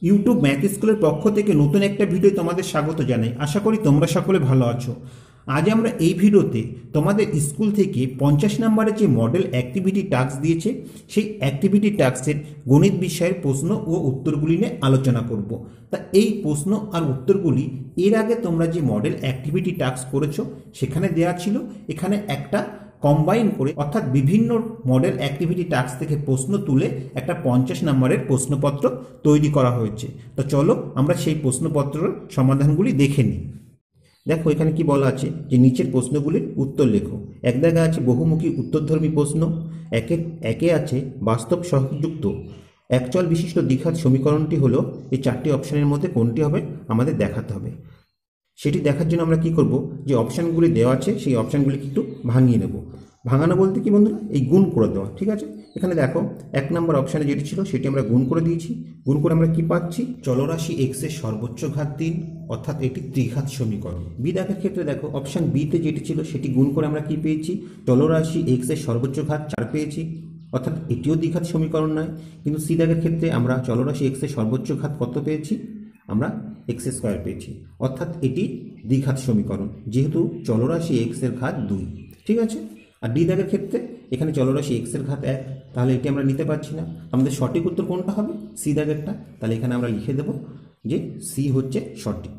YouTube math স্কুলের পক্ষ থেকে নতুন একটা ভিডিও তোমাদের স্বাগত জানাই। আশা করি তোমরা সকলে ভালো আছো। আজ আমরা এই ভিডিওতে তোমাদের স্কুল থেকে 50 নম্বরের যে মডেল অ্যাক্টিভিটি টাস্ক দিয়েছে সেই অ্যাক্টিভিটি টাস্কের গণিত বিষয়ের প্রশ্ন ও উত্তরগুলি নিয়ে আলোচনা করব। তা এই প্রশ্ন আর উত্তরগুলি এর আগে তোমরা যে মডেল অ্যাক্টিভিটি টাস্ক করেছো সেখানে দেওয়া ছিল। এখানে একটা কম্বাইন করে অর্থাৎ বিভিন্ন মডেল অ্যাক্টিভিটি টাস্ক থেকে প্রশ্ন তুলে একটা 50 নম্বরের প্রশ্নপত্র তৈরি করা হয়েছে। তো চলো আমরা সেই প্রশ্নপত্রের সমাধানগুলি দেখে নিই। দেখো এখানে কি বলা আছে যে নিচের প্রশ্নগুলির উত্তর লেখো। এক জায়গায় আছে বহুমুখী উত্তরধর্মী প্রশ্ন, একে আছে বাস্তব সহযুক্ত একচল বিশিষ্ট দ্বিঘাত সমীকরণটি হলো এই চারটি অপশনের মধ্যে কোনটি হবে আমাদের দেখাতে হবে। সেটি দেখার জন্য আমরা কি করব, যে অপশানগুলি দেওয়া আছে সেই অপশানগুলিকে একটু ভাঙিয়ে নেব। ভাঙানো বলতে কি বন্ধুরা, এই গুণ করে দেওয়া। ঠিক আছে, এখানে দেখো 1 নম্বর অপশানে যেটি ছিল সেটি আমরা গুণ করে দিয়েছি। গুণ করে আমরা কি পাচ্ছি, চলরাশি x এর সর্বোচ্চ ঘাত 3, অর্থাৎ এটি দ্বিঘাত সমীকরণ। বি দাগের ক্ষেত্রে দেখো অপশান বিতে যেটি ছিল সেটি গুণ করে আমরা কি পেয়েছি, চলরাশি x এর সর্বোচ্চ ঘাত 4 পেয়েছি, অর্থাৎ এটিও দ্বিঘাত সমীকরণ নয়। কিন্তু সি দাগের ক্ষেত্রে আমরা চলরাশি x এর সর্বোচ্চ ঘাত কত পেয়েছি, আমরা এক্স স্কোয়ার পেয়েছি, অর্থাৎ এটি দ্বিঘাত সমীকরণ যেহেতু চলরাশি এক্স এর ঘাত 2। ঠিক আছে, আর ডি দাগের ক্ষেত্রে এখানে চলরাশি এক্স এর ঘাত 1, তাহলে এটি আমরা নিতে পারছি না। আমাদের সঠিক উত্তর কোনটা হবে, সি দাগেরটা। তাহলে এখানে আমরা লিখে দেব যে সি হচ্ছে সঠিক।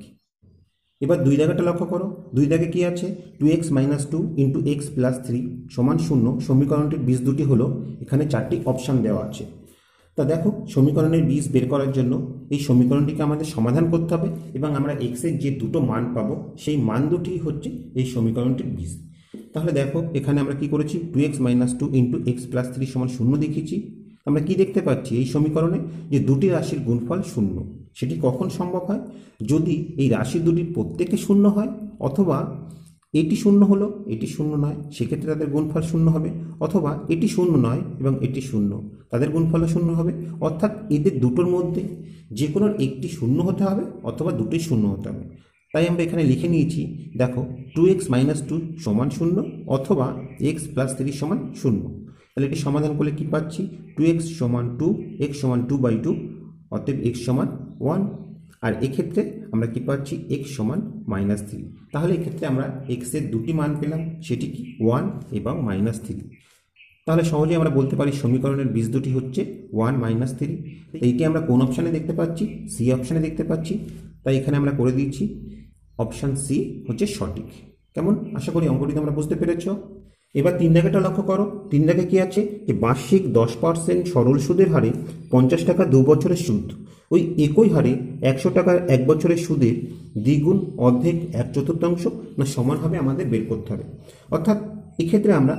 এবার 2 দাগেরটা লক্ষ্য করো। 2 দাগে কি আছে, 2x - 2 × x + 3 = 0। সমীকরণটির বীজ দুটি হলো, এখানে 4টি অপশান দেওয়া আছে। তা দেখো সমীকরণের বীজ বের করার জন্য এই সমীকরণটিকে আমাদের সমাধান করতে হবে এবং আমরা x এর যে দুটো মান পাবো সেই মান দুটি হচ্ছে এই সমীকরণটির বীজ। তাহলে দেখো এখানে আমরা কি করেছি, 2x - 2 × x + 3 = 0 দেখিয়েছি। আমরা কি দেখতে পাচ্ছি, এই সমীকরণে যে দুটি রাশির গুণফল 0। সেটি কখন সম্ভব হয়, যদি এই রাশি দুটির প্রত্যেকে 0 হয়, অথবা এটি 0 হলো এটি 0 নয়, সেক্ষেত্রে তাদের গুণফল 0 হবে, অথবা এটি 0 নয় এবং এটি 0, তাদের গুণফলও 0 হবে। অর্থাৎ এদের দুটোর মধ্যে যে কোনো একটি 0 হতে হবে অথবা দুটোই 0 হতে হবে। তাই আমরা এখানে লিখে নিয়েছি, দেখো 2x - 2 = 0 অথবা x + 3 = 0। তাহলে এটি সমাধান করলে কি পাচ্ছি, 2x = 2, x = 2/2, অতএব x = 1। আর এক্ষেত্রে আমরা কি পাচ্ছি, x = -3। তাহলে এক্ষেত্রে আমরা x এর দুটি মান পেলাম, সেটি কি 1 এবং -3। তাহলে সহজেই আমরা বলতে পারি সমীকরণের বীজ দুটি হচ্ছে 1 - 3। এইটি আমরা কোন অপশানে দেখতে পাচ্ছি, সি অপশানে দেখতে পাচ্ছি। তাই এখানে আমরা করে দিচ্ছি অপশান সি হচ্ছে সঠিক। কেমন, আশা করি অঙ্কটি তোমরা বুঝতে পেরেছ। এবার 3 দাগেটা লক্ষ্য করো। 3 দাগে কি আছে, যে বার্ষিক 10% সরল সুদের হারে 50 টাকা 2 বছরের সুদ ওই একই হারে 100 টাকার 1 বছরের সুদের দ্বিগুণ, অর্ধেক, 1/4 না সমান হবে আমাদের বের করতে হবে। অর্থাৎ এক্ষেত্রে আমরা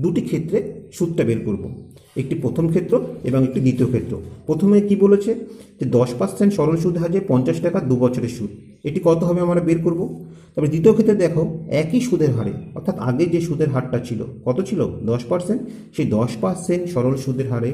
দুটি ক্ষেত্রে সুদটা বের করব, একটি প্রথম ক্ষেত্র এবং একটি দ্বিতীয় ক্ষেত্র। প্রথমে কি বলেছে, যে 10% সরল সুদ হারে 50 টাকা 2 বছরের সুদ, এটি কত হবে আমরা বের করব। তবে দ্বিতীয় ক্ষেত্রে দেখো একই সুদের হারে, অর্থাৎ আগে যে সুদের হারটা ছিল কত ছিল 10%, সেই 10% সরল সুদের হারে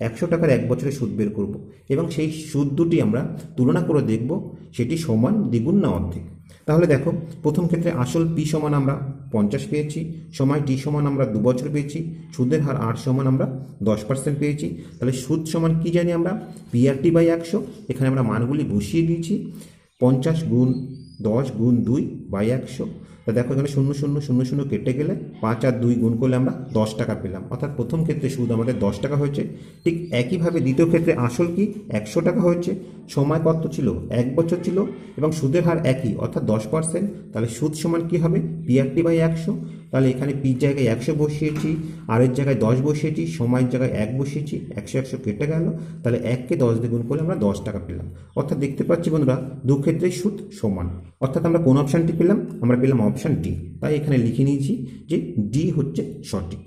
100 টাকার 1 বছরের সুদ বের করব এবং সেই সুদ দুটি আমরা তুলনা করে দেখব সেটি সমান, দ্বিগুণ না অর্ধেক। তাহলে দেখো প্রথম ক্ষেত্রে আসল পি সমান আমরা 50 পেয়েছি, সময় টি সমান আমরা 2 বছর পেয়েছি, সুদের হার আর সমান আমরা 10% পেয়েছি। তাহলে সুদ সমান কি জানি আমরা, PRT/100। এখানে আমরা মানগুলি বসিয়ে দিয়েছি, 50 × 10 × 2/100। তা দেখো এখানে 0 0 0 0 কেটে গেলে 5 আর 2 গুণ করলে আমরা 10 টাকা পেলাম, অর্থাৎ প্রথম ক্ষেত্রে সুদ আমাদের 10 টাকা হয়েছে। ঠিক একইভাবে দ্বিতীয় ক্ষেত্রে আসল কি 100 টাকা হয়েছে, সময় কত ছিল 1 বছর ছিল এবং সুদের হার একই অর্থাৎ 10%। তাহলে সুদ সমান কি হবে, PRT/100। তাহলে এখানে পির জায়গায় 100 বসিয়েছি, আর এর জায়গায় 10 বসিয়েছি, সময়ের জায়গায় 1 বসিয়েছি, 100 100 কেটে গেল। তাহলে 1কে 10 দিয়ে গুণ করলে আমরা 10 টাকা পেলাম। অর্থাৎ দেখতে পাচ্ছি বন্ধুরা দু ক্ষেত্রেই সুদ সমান। অর্থাৎ আমরা কোন অপশানটি পেলাম, আমরা পেলাম অপশান ডি। তাই এখানে লিখে নিয়েছি যে ডি হচ্ছে সঠিক।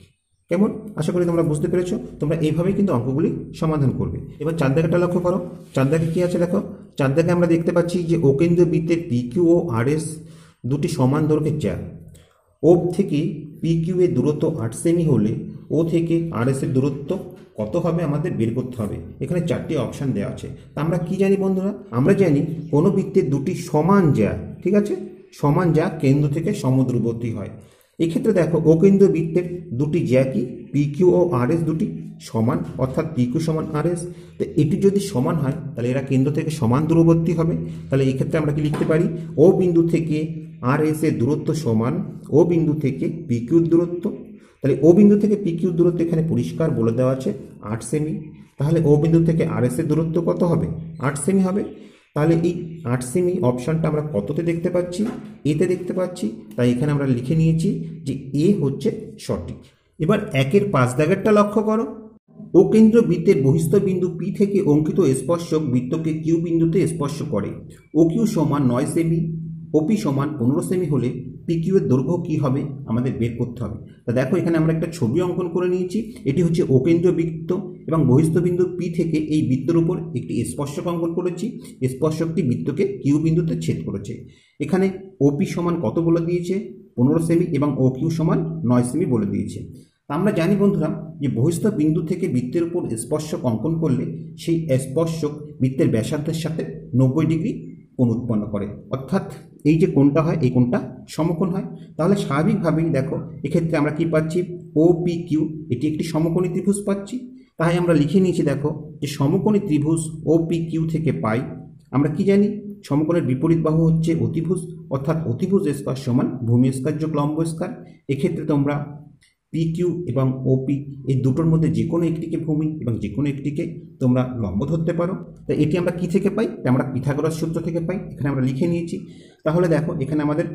কেমন, আশা করি তোমরা বুঝতে পেরেছো। তোমরা এইভাবেই কিন্তু অঙ্কগুলি সমাধান করবে। এবার 4 দাগেটা লক্ষ্য করো। 4 দাগে কি আছে দেখো, 4 দাগে আমরা দেখতে পাচ্ছি যে অকেন্দ্র বৃত্তের PQ ও RS দুটি সমান দৈর্ঘ্যের জ্যা। ও থেকে PQ এর দূরত্ব 8 সেমি হলে ও থেকে RS এর দূরত্ব কত হবে আমাদের বের করতে হবে। এখানে 4টি অপশান দেওয়া আছে। তা আমরা কি জানি বন্ধুরা, আমরা জানি কোনো বৃত্তের দুটি সমান জ্যা, ঠিক আছে, সমান জ্যা কেন্দ্র থেকে সমদূরবর্তী হয়। এক্ষেত্রে দেখো ও কেন্দ্র বৃত্তের দুটি জ্যা কি পি কিউ ও আর এস দুটি সমান, অর্থাৎ পি কিউ সমান আর এস। তো এটি যদি সমান হয় তাহলে এরা কেন্দ্র থেকে সমান দূরবর্তী হবে। তাহলে এই ক্ষেত্রে আমরা কি লিখতে পারি, ও বিন্দু থেকে আর এস এর দূরত্ব সমান ও বিন্দু থেকে পি কিউর দূরত্ব। তাহলে ও বিন্দু থেকে পি কিউর দূরত্ব এখানে পরিষ্কার বলে দেওয়া আছে 8 সেমি। তাহলে ও বিন্দু থেকে আর এস এর দূরত্ব কত হবে, 8 সেমি হবে। তাহলে এই 8 সেমি অপশানটা আমরা কততে দেখতে পাচ্ছি, এতে দেখতে পাচ্ছি। তাই এখানে আমরা লিখে নিয়েছি যে এ হচ্ছে সঠিক। এবার 1-এর 5 দাগেরটা লক্ষ্য করো। ও কেন্দ্র বৃত্তের বহিস্থ বিন্দু পি থেকে অঙ্কিত স্পর্শক বৃত্তকে কিউ বিন্দুতে স্পর্শ করে। ও কিউ সমান 9 সেমি, ওপি সমান 15 সেমি হলে পি কিউ এর দৈর্ঘ্য কী হবে আমাদের বের করতে হবে। তা দেখো এখানে আমরা একটা ছবি অঙ্কন করে নিয়েছি। এটি হচ্ছে ও কেন্দ্র বৃত্ত এবং বহিস্থ বিন্দু পি থেকে এই বৃত্তের উপর একটি স্পর্শক অঙ্কন করেছি। স্পর্শকটি বৃত্তকে কিউ বিন্দুতে ছেদ করেছে। এখানে ওপি সমান কত বলে দিয়েছে, 15 সেমি, এবং ও কিউ সমান 9 সেমি বলে দিয়েছে। আমরা জানি বন্ধুরা যে বহিস্থ বিন্দু থেকে বৃত্তের উপর স্পর্শক অঙ্কন করলে সেই স্পর্শক বৃত্তের ব্যাসার্ধের সাথে 90 ডিগ্রি কোণ উৎপন্ন করে, অর্থাৎ এই যে কোণটা হয় এই কোণটা সমকোণ হয়। তাহলে স্বাভাবিকভাবেই দেখো এক্ষেত্রে আমরা কি পাচ্ছি, ও পি কিউ এটি একটি সমকোণী ত্রিভুজ পাচ্ছি। তাই আমরা লিখে নিয়েছি দেখো যে সমকোণী ত্রিভুজ ও পি কিউ থেকে পাই আমরা কি জানি, সমকোণের বিপরীত বাহু হচ্ছে অতিভুজ, অর্থাৎ অতিভুজ স্কয়ার সমান ভূমি স্কয়ার যোগ লম্ব স্কয়ার। এক্ষেত্রে তোমরা পি কিউ এবং ওপি এই দুটোর মধ্যে যে কোনো একটিকে ভূমি এবং যে কোনো একটিকে তোমরা লম্ব ধরতে পারো। তো এটি আমরা কি থেকে পাই, আমরা পিথাগোরাস সূত্র থেকে পাই। এখানে আমরা লিখে নিয়েছি। তাহলে দেখো এখানে আমাদের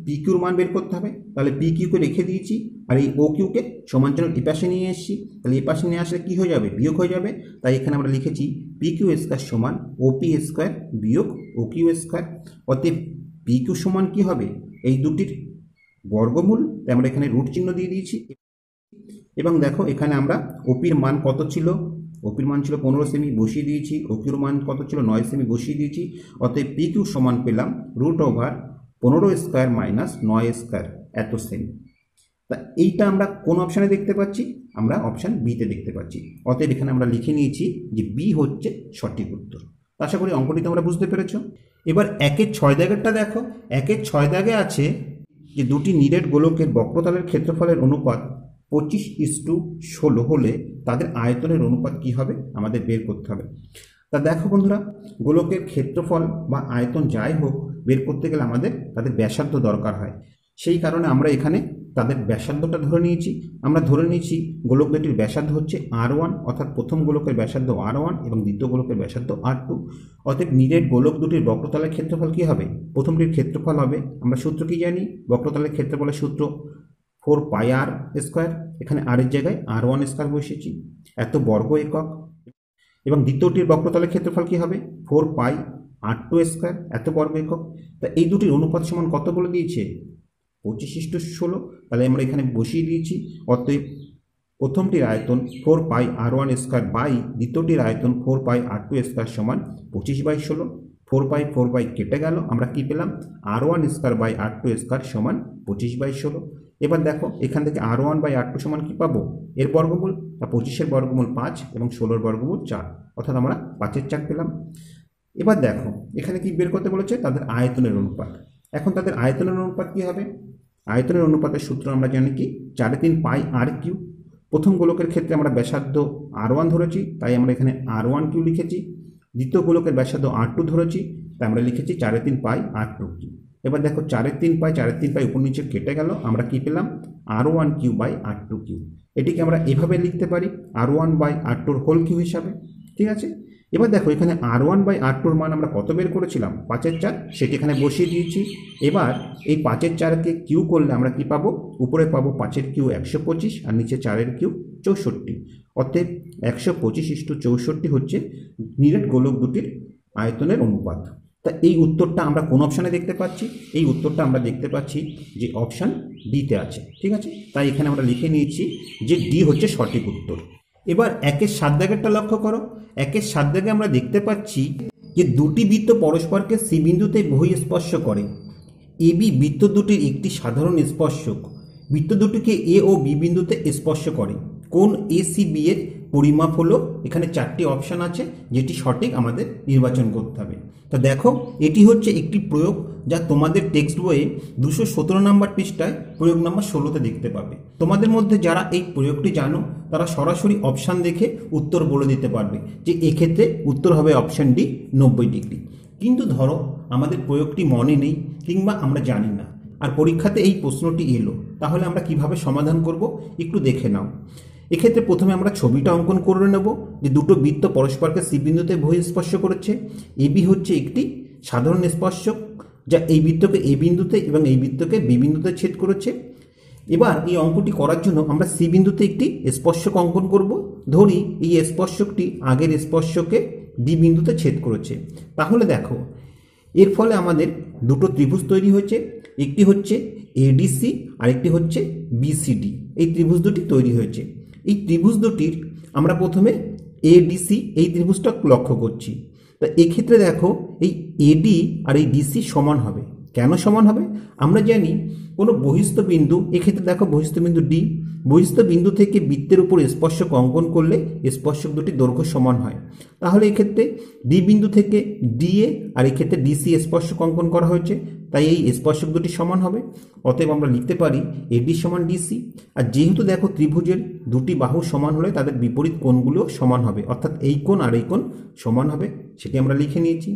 পি কিউর মান বের করতে হবে। তাহলে পি কিউকে রেখে দিয়েছি আর এই ও কিউকে সমান্তরাল এই পাশে নিয়ে এসেছি। তাহলে এই পাশে নিয়ে আসলে কী হয়ে যাবে, বিয়োগ হয়ে যাবে। তাই এখানে আমরা লিখেছি পি কিউ স্কয়ার সমান ওপি স্কয়ার বিয়োগ ও কিউ স্কয়ার। অতএব পি কিউ সমান কী হবে, এই দুটির বর্গমূল। তাই আমরা এখানে রুট চিহ্ন দিয়ে দিয়েছি। এবং দেখো এখানে আমরা ওপির মান কত ছিল, ওপির মান ছিল 15 সেমি, বসিয়ে দিয়েছি। ওকিউর মান কত ছিল, 9 সেমি, বসিয়ে দিয়েছি। অতএব পি কিউ সমান পেলাম √15 স্কয়ার মাইনাস 9 স্কয়ার এত সেমি। তা এইটা আমরা কোন অপশানে দেখতে পাচ্ছি, আমরা অপশান বিতে দেখতে পাচ্ছি। অতএব এখানে আমরা লিখে নিয়েছি যে বি হচ্ছে সঠিক উত্তর। আশা করি অঙ্কটি তোমরা বুঝতে পেরেছ। এবার 1-এর 6 দাগেরটা দেখো। 1-এর 6 দাগে আছে যে দুটি নিরেট গোলকের বক্রতলের ক্ষেত্রফলের অনুপাত 25:16 হলে তাদের আয়তনের অনুপাত কি হবে আমাদের বের করতে হবে। তা দেখো বন্ধুরা, গোলকের ক্ষেত্রফল বা আয়তন যাই হোক বের করতে গেলে আমাদের তাদের ব্যাসার্ধ দরকার হয়। সেই কারণে আমরা এখানে তাদের ব্যাসার্ধটা ধরে নিয়েছি। আমরা ধরে নিয়েছি গোলক দুটির ব্যাসার্ধ হচ্ছে R1, অর্থাৎ প্রথম গোলকের ব্যাসার্ধ R1 এবং দ্বিতীয় গোলকের ব্যাসার্ধ R2। অতএব নিরেট গোলক দুটির বক্রতলের ক্ষেত্রফল কি হবে, প্রথমটির ক্ষেত্রফল হবে, আমরা সূত্র কি জানি, বক্রতলের ক্ষেত্রফলের সূত্র 4πr স্কয়ার। এখানে আর এর জায়গায় R1 স্কয়ার বসিয়েছি, এত বর্গ একক। এবং দ্বিতীয়টির বক্রতলের ক্ষেত্রফল কি হবে, 4πr2 স্কয়ার, এত বর্গ একক। তা এই দুটির অনুপাত সমান কত বলে দিয়েছে, 25:16। তাহলে আমরা এখানে বসিয়ে দিয়েছি। অতএব প্রথমটির আয়তন 4πr1 স্কয়ার বাই দ্বিতীয়টির আয়তন 4πr2 স্কয়ার সমান 25/16। 4π কেটে গেল, আমরা কি পেলাম, R1 square by R2 square সমান 25/16। এবার দেখো এখান থেকে R1 বাই R2 সমান কি পাবো, এর বর্গমূল। 25-এর বর্গমূল 5 এবং 16-এর বর্গমূল 4, অর্থাৎ আমরা 5-এর 4 পেলাম। এবার দেখো এখানে কি বের করতে বলেছে, তাদের আয়তনের অনুপাত। এখন তাদের আয়তনের অনুপাত কি হবে, আয়তনের অনুপাতের সূত্র আমরা জানি কি, 4/3πr3। প্রথম গোলকের ক্ষেত্রে আমরা ব্যাসার্ধ R1 ধরেছি, তাই আমরা এখানে R1 কিউ লিখেছি। দ্বিতীয় গোলকের ব্যাসার্ধ R2 ধরেছি, তাই আমরা লিখেছি 4/3πr2 কিউ। এবার দেখো 4/3π উপর নিচে কেটে গেল, আমরা কি পেলাম, R1 Q by R2 Q. এটিকে আমরা এভাবে লিখতে পারি R1 by R2 whole Q হিসাবে। ঠিক আছে। এবার দেখো এখানে R1 বাই R2 মান আমরা কত বের করেছিলাম, 5-এর 4, সেটি এখানে বসিয়ে দিয়েছি। এবার এই 5-এর 4কে কিউ করলে আমরা কি পাবো, উপরে পাবো 5-এর কিউ 125 আর নিচে 4-এর কিউ 64। অতএব 125:64 হচ্ছে নিরেট গোলক দুটির আয়তনের অনুপাত। তা এই উত্তরটা আমরা কোন অপশানে দেখতে পাচ্ছি, এই উত্তরটা আমরা দেখতে পাচ্ছি যে অপশান ডিতে আছে। ঠিক আছে। তাই এখানে আমরা লিখে নিয়েছি যে ডি হচ্ছে সঠিক উত্তর। এবার 1-এর 7 দাগেরটা লক্ষ্য করো। 1-এর 7 দাগে আমরা দেখতে পাচ্ছি যে দুটি বৃত্ত পরস্পরকে সি বিন্দুতে বহিঃস্পর্শ করে। এবি বৃত্ত দুটির একটি সাধারণ স্পর্শক বৃত্ত দুটিকে এ ও বি বিন্দুতে স্পর্শ করে। কোণ এ সি বি এর পরিমাপ হলো, এখানে 4টি অপশান আছে, যেটি সঠিক আমাদের নির্বাচন করতে হবে। তা দেখো, এটি হচ্ছে একটি প্রয়োগ যা তোমাদের টেক্সট বইয়ে 217 নম্বর পৃষ্ঠায় প্রয়োগ নম্বর 16তে দেখতে পাবে। তোমাদের মধ্যে যারা এই প্রয়োগটি জানো তারা সরাসরি অপশান দেখে উত্তর বলে দিতে পারবে যে এক্ষেত্রে উত্তর হবে অপশান ডি 90 ডিগ্রি। কিন্তু ধরো আমাদের প্রয়োগটি মনে নেই কিংবা আমরা জানি না, আর পরীক্ষাতে এই প্রশ্নটি এলো, তাহলে আমরা কিভাবে সমাধান করব একটু দেখে নাও। এক্ষেত্রে প্রথমে আমরা ছবিটা অঙ্কন করে নেব যে দুটো বৃত্ত পরস্পরকে সি বিন্দুতে বহিঃস্পর্শ করেছে। এবি হচ্ছে একটি সাধারণ স্পর্শক যা এই বৃত্তকে এ বিন্দুতে এবং এই বৃত্তকে বি বিন্দুতে ছেদ করেছে। এবার এই অঙ্কটি করার জন্য আমরা সি বিন্দুতে একটি স্পর্শক অঙ্কন করব। ধরি এই স্পর্শকটি আগের স্পর্শকে ডি বিন্দুতে ছেদ করেছে। তাহলে দেখো, এর ফলে আমাদের দুটো ত্রিভুজ তৈরি হয়েছে, একটি হচ্ছে এডিসি আর একটি হচ্ছে বিসিডি। এই ত্রিভুজ দুটি তৈরি হয়েছে। এই ত্রিভুজ দুটির আমরা প্রথমে এডিসি এই ত্রিভুজটা লক্ষ্য করছি। তা এক্ষেত্রে দেখো, এই এডি আর এই ডিসি সমান হবে। কেন সমান হবে? আমরা জানি কোনো বহিস্থ বিন্দু, এক্ষেত্রে দেখো বহিস্থ বিন্দু ডি, বহিস্থ বিন্দু থেকে বৃত্তের উপর স্পর্শক অঙ্কন করলে স্পর্শক দুটি দৈর্ঘ্য সমান হয়। তাহলে এক্ষেত্রে ডি বিন্দু থেকে ডিএ আর এক্ষেত্রে ডিসি স্পর্শক অঙ্কন করা হয়েছে, তাই এই স্পর্শক দুটি সমান হবে। অতএব আমরা লিখতে পারি এডি সমান ডিসি। আর যেহেতু দেখো ত্রিভুজের দুটি বাহু সমান হলে তাদের বিপরীত কোণগুলোও সমান হবে, অর্থাৎ এই কোণ আর এই কোণ সমান হবে, সেটি আমরা লিখে নিয়েছি।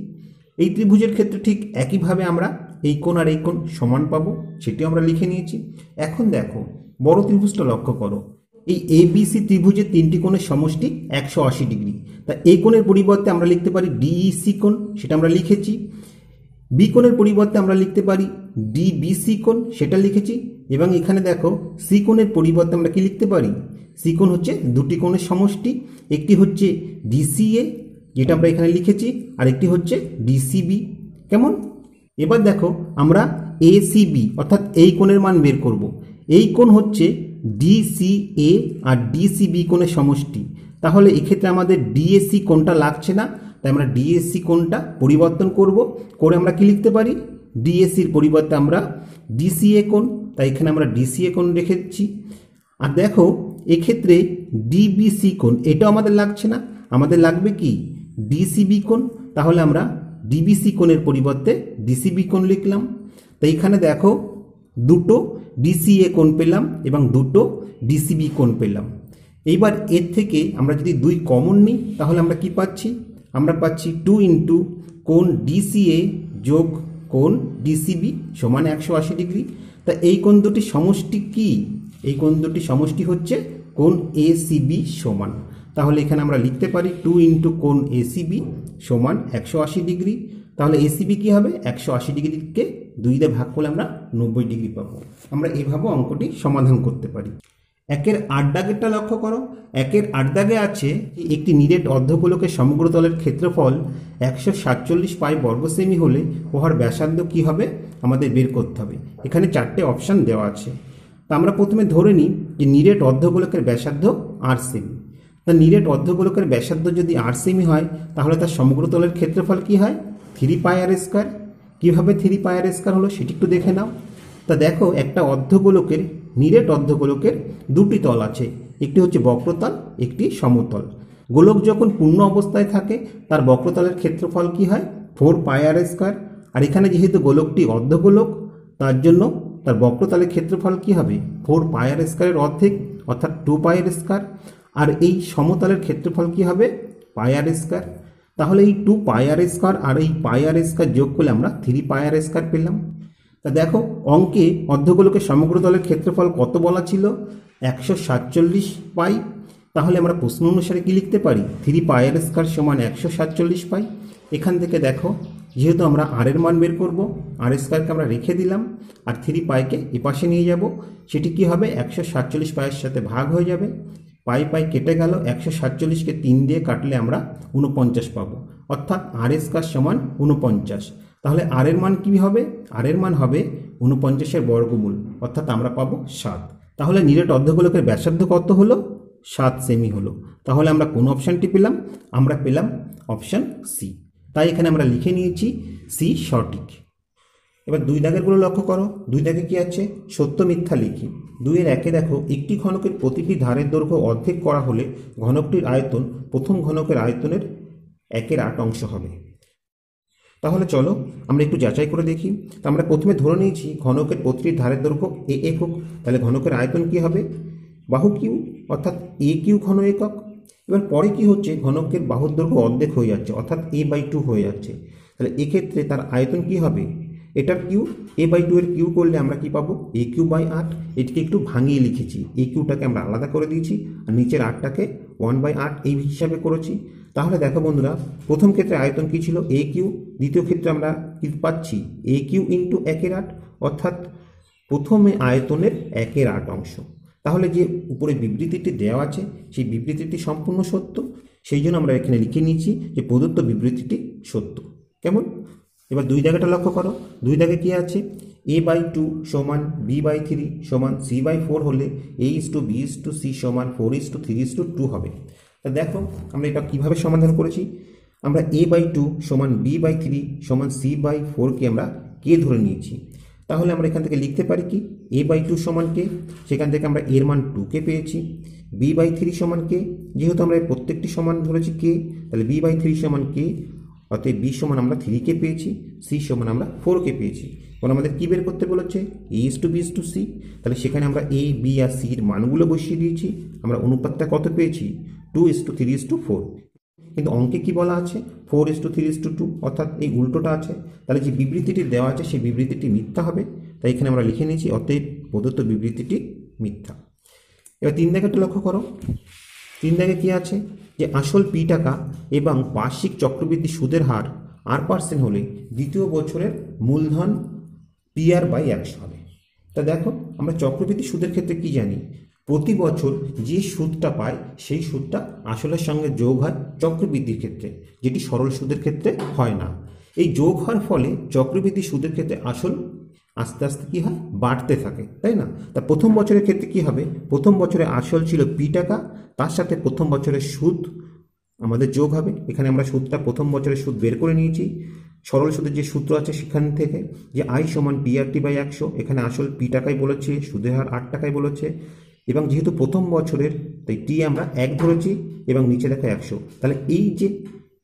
এই ত্রিভুজের ক্ষেত্রে ঠিক একইভাবে আমরা এই কোণ আর এই কোণ সমান পাবো, সেটিও আমরা লিখে নিয়েছি। এখন দেখো বড় ত্রিভুজটা লক্ষ্য করো। এই এবিসি ত্রিভুজের তিনটি কোণের সমষ্টি 180 ডিগ্রি। তা এই কোণের পরিবর্তে আমরা লিখতে পারি ডিইসি কোণ, সেটা আমরা লিখেছি। বি কোণের পরিবর্তে আমরা লিখতে পারি ডিবিসি কোণ, সেটা লিখেছি। এবং এখানে দেখো সি কোণের পরিবর্তে আমরা কি লিখতে পারি? সি কোণ হচ্ছে দুটি কোণের সমষ্টি, একটি হচ্ছে ডিসিএ যেটা আমরা এখানে লিখেছি, আর একটি হচ্ছে ডিসিবি। কেমন? এবার দেখো আমরা এসিবি অর্থাৎ এই কোণের মান বের করব। এই কোণ হচ্ছে ডিসিএ আর ডিসিবি কোণের সমষ্টি। তাহলে এক্ষেত্রে আমাদের ডিএসি কোণটা লাগছে না, তাই আমরা ডিএসি কোণটা পরিবর্তন করব। করে আমরা কি লিখতে পারি? ডিএসির পরিবর্তে আমরা ডিসিএ কোণ, তাই এখানে আমরা ডিসিএ কোণ রেখেছি। আর দেখো এক্ষেত্রে ডিবিসি কোণ, এটাও আমাদের লাগছে না, আমাদের লাগবে কি? ডিসিবি কোণ। তাহলে আমরা ডিবিসি কোণের পরিবর্তে ডিসিবি কোণ লিখলাম। তাই এখানে দেখো দুটো ডিসিএ কোণ পেলাম এবং দুটো ডিসিবি কোণ পেলাম। এইবার এর থেকে আমরা যদি 2 কমন নিই তাহলে আমরা কি পাচ্ছি? আমরা পাচ্ছি 2 ইন্টু কোণ ডিসিএ যোগ কোণ ডিসিবি সমান 180 ডিগ্রি। তা এই কোণ দুটি সমষ্টি কি? এই কোণ দুটি সমষ্টি হচ্ছে কোণ এসিবি সমান। তাহলে এখানে আমরা লিখতে পারি 2 ইন্টু কোণ এসিবি সমান 180 ডিগ্রি। তাহলে এসিবি কী হবে? 180 ডিগ্রিকে 2 দিয়ে ভাগ করলে আমরা 90 ডিগ্রি পাবো। আমরা এভাবে অঙ্কটি সমাধান করতে পারি। 1-এর 8 দাগেরটা লক্ষ্য করো। 1-এর 8 দাগে আছে একটি নিরেট অর্ধগোলকের সমগ্র তলের ক্ষেত্রফল 147 পাই বর্গ সেমি হলে উহার ব্যাসার্ধ কী হবে আমাদের বের করতে হবে। এখানে 4টে অপশান দেওয়া আছে। তা আমরা প্রথমে ধরে নিই যে নিরেট অর্ধগোলকের ব্যাসার্ধ 8 সেমি। তা নিরেট অর্ধগোলকের ব্যাসার্ধ যদি 8 সেমি হয় তাহলে তার সমগ্র তলের ক্ষেত্রফল কী হয়? 3 পাই আর স্কোয়ার। কীভাবে 3 পাই আর স্কোয়ার হলো সেটি একটু দেখে নাও। তা দেখো একটা অর্ধগোলকের, নিরেট অর্ধগোলকের দুটি তল আছে, একটি হচ্ছে বক্রতল, একটি সমতল। গোলক যখন পূর্ণ অবস্থায় থাকে তার বক্রতলের ক্ষেত্রফল কি হয়? 4 পাই আর স্কোয়ার। আর এখানে যেহেতু গোলকটি অর্ধগোলক তার জন্য তার বক্রতলের ক্ষেত্রফল কি হবে? 4 পাই আর স্কোয়ারের অর্ধেক অর্থাৎ 2 পাই আর স্কোয়ার। আর এই সমতলের ক্ষেত্রফল কি হবে? পাই আর স্কোয়ার। তাহলে এই 2 পাই আর স্কোয়ার আর এই পাই আর স্কোয়ার যোগ করলে আমরা 3 পাই আর স্কোয়ার পেলাম। তা দেখো অঙ্কে অর্ধগোলকের সমগ্র তলের ক্ষেত্রফল কত বলা ছিল? 147 পাই। তাহলে আমরা প্রশ্ন অনুসারে কি লিখতে পারি? 3 পাই আর স্কোয়ার সমান 147 পাই। এখান থেকে দেখো যেহেতু আমরা আর এর মান বের করব, আর স্কোয়ারকে আমরা রেখে দিলাম আর 3 পাইকে এপাশে নিয়ে যাব। সেটি কি হবে? 147 পাইয়ের সাথে ভাগ হয়ে যাবে। পাই পাই কেটে গেল, 147কে 3 দিয়ে কাটলে আমরা 49 পাবো, অর্থাৎ আর স্কোয়ার সমান 49। তাহলে আর এর মান কী হবে? আর এর মান হবে 49-এর বর্গমূল, অর্থাৎ আমরা পাবো 7। তাহলে নিরেট অর্ধগোলকের ব্যাসার্ধ কত হলো? 7 সেমি হলো। তাহলে আমরা কোন অপশানটি পেলাম? আমরা পেলাম অপশান সি। তাই এখানে আমরা লিখে নিয়েছি সি সঠিক। এবার 2 দাগেরগুলো লক্ষ্য করো। 2 দাগে কি আছে? সত্য মিথ্যা লিখি। 2-এর 1-এ দেখো, একটি ঘনকের প্রতিটি ধারের দৈর্ঘ্য অর্ধেক করা হলে ঘনকটির আয়তন প্রথম ঘনকের আয়তনের 1/8 অংশ হবে। তাহলে চলো আমরা একটু যাচাই করে দেখি। তো আমরা প্রথমে ধরে নিয়েছি ঘনকের প্রতিটি ধারের দৈর্ঘ্য a একক, তাহলে ঘনকের আয়তন কি হবে? বাহু কিউ, অর্থাৎ a কিউ ঘন একক। এবার পরে কি হচ্ছে? ঘনকের বাহুর দৈর্ঘ্য অর্ধেক হয়ে যাচ্ছে, অর্থাৎ a/2 হয়ে যাচ্ছে। তাহলে এক্ষেত্রে তার আয়তন কি হবে? এটার কিউ, a/2 এর কিউ করলে আমরা কি পাবো? a3/8। এটিকে একটু ভাঙিয়ে লিখেছি, a কিউটাকে আমরা আলাদা করে দিয়েছি আর নিচের 8টাকে 1/8 এই হিসাবে করেছি। তাহলে দেখো বন্ধুরা, প্রথম ক্ষেত্রে আয়তন কি ছিল? a Q. দ্বিতীয় ক্ষেত্রে আমরা কি পাচ্ছি? a কিউ ইন্টু 1/8, অর্থাৎ প্রথমে আয়তনের 1/8 অংশ। তাহলে যে উপরে বিবৃতিটি দেওয়া আছে সেই বিবৃতিটি সম্পূর্ণ সত্য, সেই জন্য আমরা এখানে লিখে নিয়েছি যে প্রদত্ত বিবৃতিটি সত্য। কেমন? এবার 2 দাগেটা লক্ষ্য করো। 2 দাগে কি আছে? a/2 সমান b/3 সমান c/4 হলে a:b:c সমান 4:3:2 হবে। তা দেখো আমরা এটা কিভাবে সমাধান করেছি। আমরা a/2 সমান b/3 সমান c/4 কে আমরা কে ধরে নিয়েছি। তাহলে আমরা এখান থেকে লিখতে পারি কি? a/2 সমান কে, সেখান থেকে আমরা এর মান 2 কে পেয়েছি। b/3 সমান কে, যেহেতু আমরা প্রত্যেকটি সমান ধরেছি কে, তাহলে b/3 সমান কে, অতএব b সমান আমরা 3 কে পেয়েছি, c সমান আমরা 4 কে পেয়েছি। কারণ আমাদের কি বের করতে বলেছে? a:b:c। তাহলে সেখানে আমরা a, b আর c এর মানগুলো বসিয়ে দিয়েছি। আমরা অনুপাতটা কত পেয়েছি? 2:3:4। কিন্তু অঙ্কে কি বলা আছে? 4:3:2, অর্থাৎ এই উল্টোটা আছে। তাহলে যে বিবৃতিটি দেওয়া আছে সেই বিবৃতিটি মিথ্যা হবে। তাই এখানে আমরা লিখে নিয়েছি অতএব প্রদত্ত বিবৃতিটি মিথ্যা। এবার 3 দাগেরটা লক্ষ্য করো। 3 দাগে কি আছে? যে আসল p টাকা এবং বার্ষিক চক্রবৃদ্ধি সুদের হার r% হলে দ্বিতীয় বছরের মূলধন PR/100 হবে। তা দেখো আমরা চক্রবৃদ্ধি সুদের ক্ষেত্রে কি জানি? প্রতি বছর যে সুদটা পায় সেই সুদটা আসলের সঙ্গে যোগ হয় চক্রবৃদ্ধির ক্ষেত্রে, যেটি সরল সুদের ক্ষেত্রে হয় না। এই যোগ হওয়ার ফলে চক্রবৃদ্ধি সুদের ক্ষেত্রে আসল আস্তে আস্তে কি হয়? বাড়তে থাকে, তাই না? তা প্রথম বছরের ক্ষেত্রে কি হবে? প্রথম বছরে আসল ছিল p টাকা, তার সাথে প্রথম বছরের সুদ আমাদের যোগ হবে। এখানে আমরা সুদটা প্রথম বছরের সুদ বের করে নিয়েছি সরল সুদের যে সূত্র আছে সেখান থেকে, যে i সমান PRT/100। এখানে আসল p টাকাই বলেছে, সুদের হার 8 টাকাই বলেছে, এবং যেহেতু প্রথম বছরের তাই টি আমরা 1 ধরেছি এবং নিচে দেখো 100। তাহলে এই যে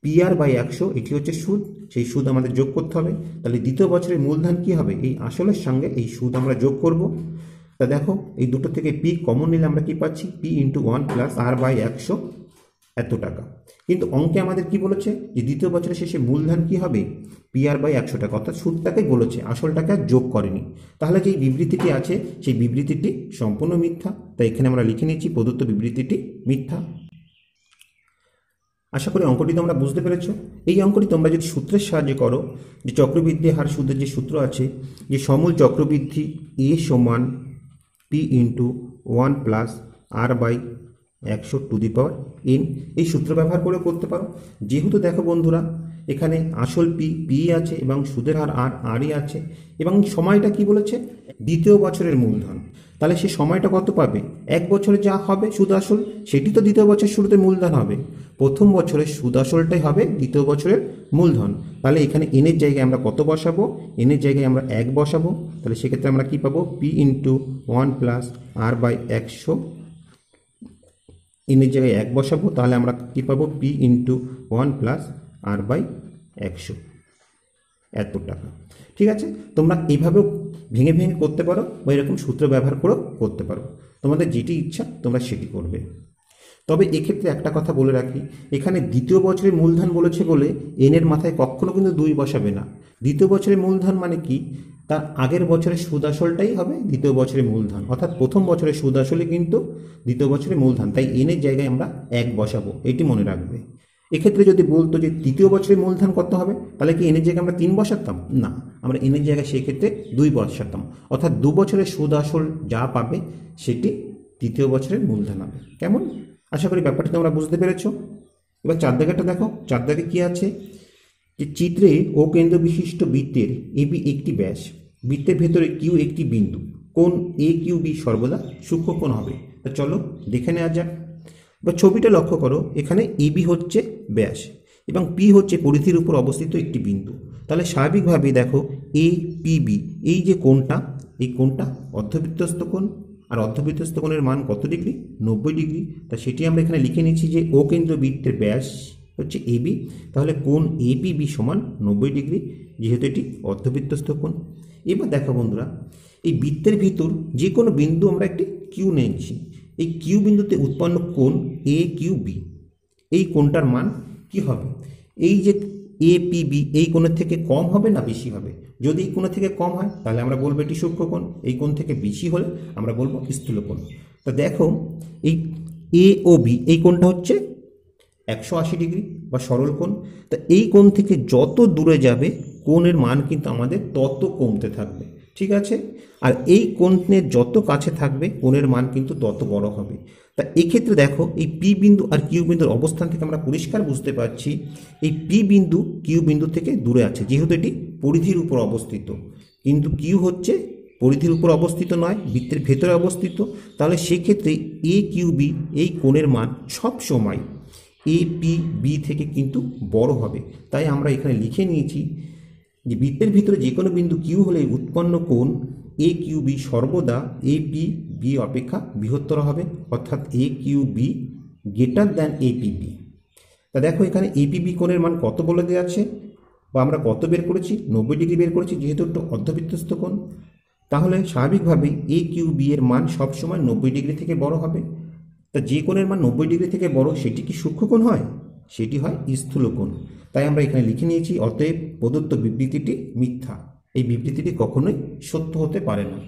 PR/100 এটি হচ্ছে সুদ, সেই সুদ আমাদের যোগ করতে হবে। তাহলে দ্বিতীয় বছরের মূলধন কি হবে? এই আসলের সঙ্গে এই সুদ আমরা যোগ করব। তা দেখো এই দুটো থেকে p কমন নিলে আমরা কি পাচ্ছি? p × 1 + r/100 এত টাকা। কিন্তু অঙ্কে আমাদের কি বলেছে? যে দ্বিতীয় বছরের শেষে মূলধন কি হবে? PR/100 টাকা, অর্থাৎ সুদটাকেই বলেছে, আসলটাকে আর যোগ করেনি। তাহলে যে বিবৃতিটি আছে সেই বিবৃতিটি সম্পূর্ণ মিথ্যা। তাই এখানে আমরা লিখে নিয়েছি প্রদত্ত বিবৃতিটি মিথ্যা। আশা করি অঙ্কটি তোমরা বুঝতে পেরেছ। এই অঙ্কটি তোমরা যদি সূত্রের সাহায্যে করো, যে চক্রবৃদ্ধি হার সুদের যে সূত্র আছে, যে সমূল চক্রবৃদ্ধি a সমান p × 1 + r/100n, এই সূত্র ব্যবহার করে করতে পারো। যেহেতু দেখো বন্ধুরা এখানে আসল p আছে এবং সুদের হার r আছে, এবং সময়টা কি বলেছে? দ্বিতীয় বছরের মূলধন। তাহলে সেই সময়টা কত পাবে? 1 বছরে যা হবে সুদ আসল সেটি তো দ্বিতীয় বছরের শুরুতে মূলধন হবে। প্রথম বছরের সুদ আসলটাই হবে দ্বিতীয় বছরের মূলধন। তাহলে এখানে n এর জায়গায় আমরা কত বসাবো? n এর জায়গায় আমরা 1 বসাবো। তাহলে সেক্ষেত্রে আমরা কি পাবো? p × 1 + r/100, n এর জায়গায় 1 বসাবো, তাহলে আমরা কি পাবো? p × 1 + r/100 এত টাকা। ঠিক আছে, তোমরা এইভাবেও ভেঙে ভেঙে করতে পারো বা এরকম সূত্র ব্যবহার করেও করতে পারো। তোমাদের যেটি ইচ্ছা তোমরা সেটি করবে। তবে এক্ষেত্রে একটা কথা বলে রাখি, এখানে দ্বিতীয় বছরের মূলধন বলেছে বলে n এর মাথায় কখনো কিন্তু 2 বসাবে না। দ্বিতীয় বছরের মূলধন মানে কি? তার আগের বছরের সুদ আসলটাই হবে দ্বিতীয় বছরের মূলধন, অর্থাৎ প্রথম বছরের সুদ আসলে কিন্তু দ্বিতীয় বছরের মূলধন, তাই n এর জায়গায় আমরা 1 বসাবো, এটি মনে রাখবে। এক্ষেত্রে যদি বলতো যে তৃতীয় বছরের মূলধন কত হবে, তাহলে কি n এর জায়গায় আমরা 3 বসাতাম? না, আমরা n এর জায়গায় সেক্ষেত্রে 2 বসাতাম, অর্থাৎ 2 বছরের সুদ আসল যা পাবে সেটি তৃতীয় বছরের মূলধন হবে। কেমন? আশা করি ব্যাপারটা তোমরা বুঝতে পেরেছ। এবার 4 দাগেরটা দেখো। 4 দাগে কি আছে? যে চিত্রে ও কেন্দ্র বিশিষ্ট বৃত্তের AB একটি ব্যাস, বৃত্তের ভেতরে কিউ একটি বিন্দু, কোণ AQB সর্বদা সূক্ষ্মকোণ হবে। তা চলো দেখে নেওয়া যাক। বা ছবিটা লক্ষ্য করো, এখানে AB হচ্ছে ব্যাস এবং P হচ্ছে পরিধির উপর অবস্থিত একটি বিন্দু। তাহলে স্বাভাবিকভাবেই দেখো এ পি বি এই যে কোণটা, এই কোণটা অর্ধবৃত্তস্থ কোণ, আর অর্ধবৃত্তস্থ কোণের মান কত ডিগ্রি? 90 ডিগ্রি। তা সেটি আমরা এখানে লিখে নিচ্ছি যে ও কেন্দ্র বৃত্তের ব্যাস হচ্ছে এবি, তাহলে কোণ এপিবি সমান 90 ডিগ্রি, যেহেতু এটি অর্ধবৃত্তস্থ কোণ। এবার দেখো বন্ধুরা, এই বৃত্তের ভিতর যে কোনো বিন্দু আমরা একটি কিউ নিয়েছি, এই কিউ বিন্দুতে উৎপন্ন কোণ এ কিউ বি, এই কোণটার মান কি হবে? এই যে এ পি বি এই কোণের থেকে কম হবে না বেশি হবে? যদি এই কোণের থেকে কম হয় তাহলে আমরা বলবো এটি সূক্ষ্ম কোণ, এই কোণ থেকে বেশি হলে আমরা বলবো স্থূল কোণ। তো দেখো এই এ ও বি এই কোণটা হচ্ছে 180 ডিগ্রি বা সরল কোণ। তা এই কোণ থেকে যত দূরে যাবে কোণের মান কিন্তু আমাদের তত কমতে থাকবে, ঠিক আছে? আর এই কোণের যত কাছে থাকবে কোণের মান কিন্তু তত বড় হবে। তা এক্ষেত্রে দেখো এই পি বিন্দু আর কিউ বিন্দুর অবস্থান থেকে আমরা পরিষ্কার বুঝতে পারছি এই পি বিন্দু কিউ বিন্দু থেকে দূরে আছে, যেহেতু এটি পরিধির উপর অবস্থিত, কিন্তু কিউ হচ্ছে পরিধির উপর অবস্থিত নয়, বৃত্তের ভেতরে অবস্থিত। তাহলে সেক্ষেত্রে এ কিউ বি এই কোণের মান সব সময় এ পি বি থেকে কিন্তু বড় হবে। তাই আমরা এখানে লিখে নিয়েছি যে বৃত্তের ভিতরে যে কোনো বিন্দু কিউ হলে উৎপন্ন কোণ এ কিউ বি সর্বদা এ পি বি অপেক্ষা বৃহত্তর হবে, অর্থাৎ A Q B greater than A P B. তা দেখো এখানে এ পি বি কোণের মান কত বলে দেওয়া আছে, বা আমরা কত বের করেছি? 90 ডিগ্রি বের করেছি, যেহেতু একটু অর্ধবৃত্তস্থ কোণ। তাহলে স্বাভাবিকভাবেই এ কিউ বি এর মান সবসময় 90 ডিগ্রি থেকে বড় হবে। তা যে কোণের মান 90 ডিগ্রি থেকে বড় সেটি কি সূক্ষ্ম কোণ হয়? সেটি হয় স্থূল কোণ। তাই আমরা এখানে লিখে নিয়েছি অতএব প্রদত্ত বিবৃতিটি মিথ্যা, এই বিবৃতিটি কখনোই সত্য হতে পারে না।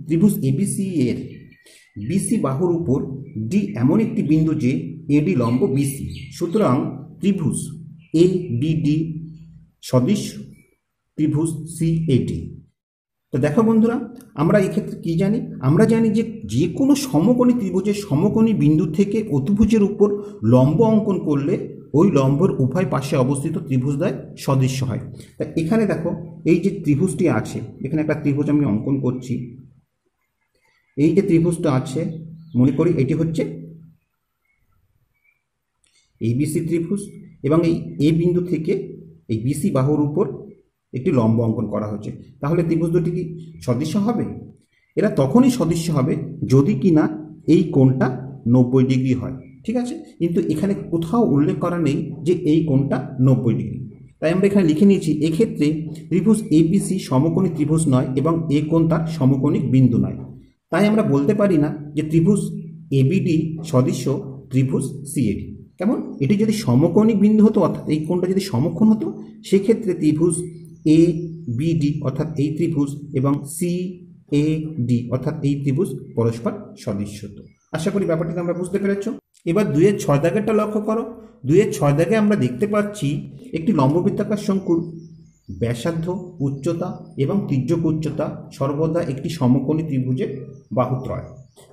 ত্রিভুজ এবিসি এর বিসি বাহুর উপর ডি এমন একটি বিন্দু যে এডি লম্ব বিসি, সুতরাং ত্রিভুজ এ বিডি সদৃশ ত্রিভুজ সি এডি। তো দেখো বন্ধুরা, আমরা এক্ষেত্রে কি জানি? আমরা জানি যে যে কোনো সমকোণী ত্রিভুজের সমকোণী বিন্দু থেকে অতিভুজের উপর লম্ব অঙ্কন করলে ওই লম্বর উভয় পাশে অবস্থিত ত্রিভুজদ্বয় সদৃশ্য হয়। তা এখানে দেখো এই যে ত্রিভুজটি আছে, এখানে একটা ত্রিভুজ আমি অঙ্কন করছি। এই যে ত্রিভুজটা আছে, মনে করি এটি হচ্ছে এবিসি ত্রিভুজ, এবং এই এ বিন্দু থেকে এই বিসি বাহুর উপর একটি লম্ব অঙ্কন করা হচ্ছে। তাহলে ত্রিভুজ দুটি কি সদৃশ্য হবে? এরা তখনই সদৃশ্য হবে যদি কিনা এই কোণটা 90 ডিগ্রি হয়, ঠিক আছে? কিন্তু এখানে কোথাও উল্লেখ করা নেই যে এই কোণটা 90 ডিগ্রি। তাই আমরা এখানে লিখে নিয়েছি এক্ষেত্রে ত্রিভুজ এবিসি সমকোণী ত্রিভুজ নয় এবং এ কোণ তার সমকোণিক বিন্দু নয়। তাই আমরা বলতে পারি না যে ত্রিভুজ এবিডি সদৃশ্য ত্রিভুজ সিএডি। কেমন? এটি যদি সমকোণিক বিন্দু হতো, অর্থাৎ এই কোণটা যদি সমকোণ হতো, সেক্ষেত্রে ত্রিভুজ এ বিডি অর্থাৎ এই ত্রিভুজ এবং সি এ ডি অর্থাৎ এই ত্রিভুজ পরস্পর সদৃশ্য হতো। আশা করি ব্যাপারটিকে আমরা বুঝতে পেরেছ। এবার 2-6 দাগেরটা লক্ষ্য করো। 2-6 দাগে আমরা দেখতে পাচ্ছি একটি লম্ববৃত্তাকার শঙ্কুর ব্যাসার্ধ, উচ্চতা এবং তির্যক উচ্চতা সর্বদা একটি সমকোণী ত্রিভুজের বাহুত্রয়।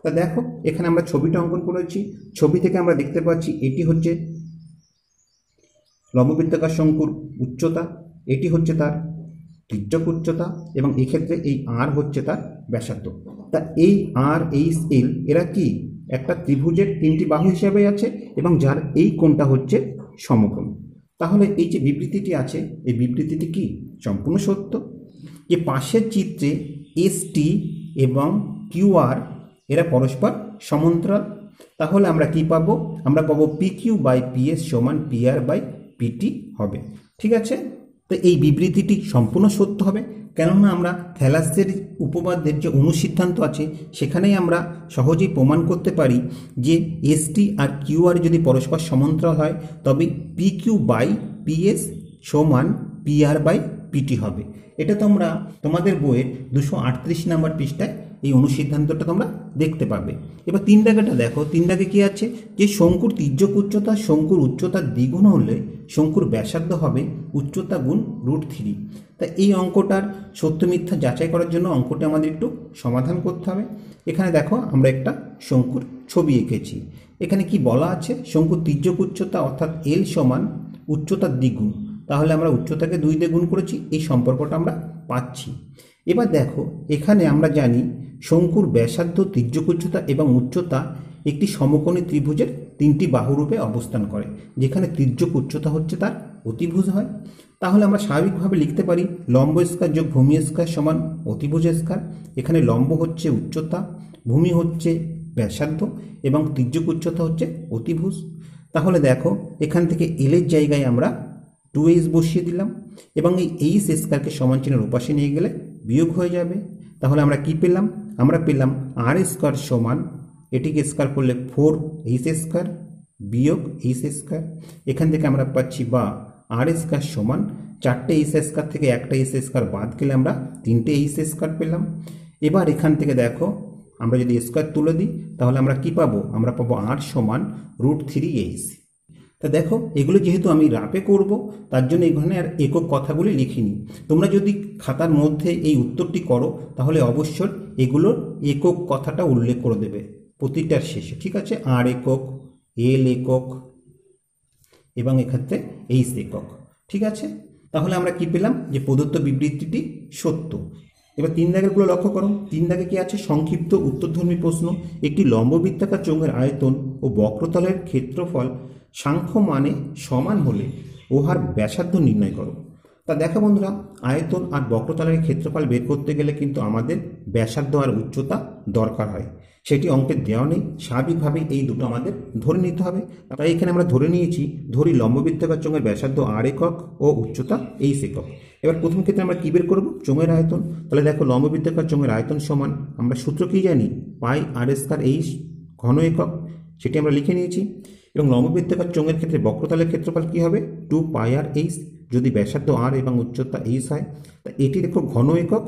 তা দেখো এখানে আমরা ছবিটা অঙ্কন করেছি। ছবি থেকে আমরা দেখতে পাচ্ছি এটি হচ্ছে লম্ববৃত্তাকার শঙ্কুর উচ্চতা, এটি হচ্ছে তার তির্যক উচ্চতা, এবং এক্ষেত্রে এই আর হচ্ছে তার ব্যাসার্ধ। তা এই আর এইচ এল এরা কি একটা ত্রিভুজের 3টি বাহু হিসেবে আছে এবং যার এই কোণটা হচ্ছে সমকোণ। তাহলে এই যে বিবৃতিটি আছে, এই বিবৃতিটি কি সম্পূর্ণ সত্য? যে পাশের চিত্রে এস টি এবং কিউ আর এরা পরস্পর সমান্তরাল। তাহলে আমরা কি পাবো? আমরা পাবো P Q by P S সমান পি আর বাই পিটি হবে, ঠিক আছে? তো এই বিবৃতিটি সম্পূর্ণ সত্য হবে, কেননা আমরা থ্যালাসের উপপাদ্যের যে অনুসিদ্ধান্ত আছে সেখানেই আমরা সহজেই প্রমাণ করতে পারি যে এস টি আর কিউ আর যদি পরস্পর সমান্তরাল হয় তবে P Q by P S সমান পি আর বাই পিটি হবে। এটা তোমরা তোমাদের বইয়ের 238 নম্বর পৃষ্ঠায় এই অনুসিদ্ধান্তটা তোমরা দেখতে পাবে। এবার 3 দাগেটা দেখো। 3 দাগে কি আছে? যে শঙ্কুর তির্যক উচ্চতা শঙ্কুর উচ্চতার দ্বিগুণ হলে শঙ্কুর ব্যাসার্ধ হবে উচ্চতা গুণ √3। তা এই অঙ্কটার সত্য মিথ্যা যাচাই করার জন্য অঙ্কটা আমাদের একটু সমাধান করতে হবে। এখানে দেখো আমরা একটা শঙ্কুর ছবি এঁকেছি। এখানে কি বলা আছে? শঙ্কুর তির্যক উচ্চতা অর্থাৎ এল সমান উচ্চতার দ্বিগুণ। তাহলে আমরা উচ্চতাকে 2 দিয়ে গুণ করেছি, এই সম্পর্কটা আমরা পাচ্ছি। এবার দেখো এখানে আমরা জানি শঙ্কুর ব্যাসার্ধ, তির্যক উচ্চতা এবং উচ্চতা একটি সমকোণী ত্রিভুজের তিনটি বাহুরূপে অবস্থান করে, যেখানে তির্যক উচ্চতা হচ্ছে তার অতিভুজ হয়। তাহলে আমরা স্বাভাবিকভাবে লিখতে পারি লম্ব স্কয়ার যোগ ভূমি স্কয়ার সমান অতিভুজ স্কয়ার। এখানে লম্ব হচ্ছে উচ্চতা, ভূমি হচ্ছে ব্যাসার্ধ এবং তির্যক উচ্চতা হচ্ছে অতিভুজ। তাহলে দেখো এখান থেকে এলের জায়গায় আমরা 2h বসিয়ে দিলাম এবং এই এইচ স্কয়ারকে সমান চিহ্নের ওপাশে নিয়ে গেলে বিয়োগ হয়ে যাবে। তাহলে আমরা কি পেলাম? আমরা পেলাম আর স্কয়ার সমান, এটিকে স্কয়ার করলে 4h স্কয়ার বিয়োগ এইচ স্কয়ার। এখান থেকে আমরা পাচ্ছি বা আর স্কয়ার সমান 4টে এইচ স্কয়ার থেকে একটা এইচ স্কয়ার বাদ গেলে আমরা 3টে এইচ স্কয়ার পেলাম। এবার এখান থেকে দেখো আমরা যদি স্কয়ার তুলে দিই তাহলে আমরা কি পাবো? আমরা পাবো আর সমান √3h। তা দেখো এগুলো যেহেতু আমি রাপে করব তার জন্য এখানে আর একক কথাগুলি লিখিনি। তোমরা যদি খাতার মধ্যে এই উত্তরটি করো তাহলে অবশ্যই এগুলোর একক কথাটা উল্লেখ করে দেবে প্রতিটার শেষে, ঠিক আছে? আর একক, এল একক এবং এক্ষেত্রে এইচ একক, ঠিক আছে? তাহলে আমরা কি পেলাম? যে প্রদত্ত বিবৃতিটি সত্য। এবার 3 দাগেরগুলো লক্ষ্য করো। 3 দাগে কি আছে? সংক্ষিপ্ত উত্তরধর্মী প্রশ্ন। একটি লম্ববৃত্তাকার চোঙের আয়তন ও বক্রতলের ক্ষেত্রফল সাংখ্য মানে সমান হলে উহার ব্যাসার্ধ নির্ণয় করো। তা দেখো বন্ধুরা, আয়তন আর বক্রতলের ক্ষেত্রফল বের করতে গেলে কিন্তু আমাদের ব্যাসার্ধ আর উচ্চতা দরকার হয়। সেটি অঙ্কে দেওয়া নেই, স্বাভাবিকভাবেই এই দুটো আমাদের ধরে নিতে হবে। তাই এখানে আমরা ধরে নিয়েছি, ধরি লম্ববৃত্তাকার চোঙের ব্যাসার্ধ আর একক ও উচ্চতা এইচ একক। এবার প্রথম ক্ষেত্রে আমরা কি বের করব? চোঙের আয়তন। তাহলে দেখো লম্ববৃত্তাকার চোঙের আয়তন সমান, আমরা সূত্র কি জানি? পাই আর স্কয়ার এইচ ঘন একক, সেটি আমরা লিখে নিয়েছি। এবং লম্ববৃত্তাকার চোঙের ক্ষেত্রে বক্রতলের ক্ষেত্রফল কি হবে? 2πr/h, যদি ব্যাসার্ধ আর এবং উচ্চতা এইচ হয়। তা এটির একক ঘন একক,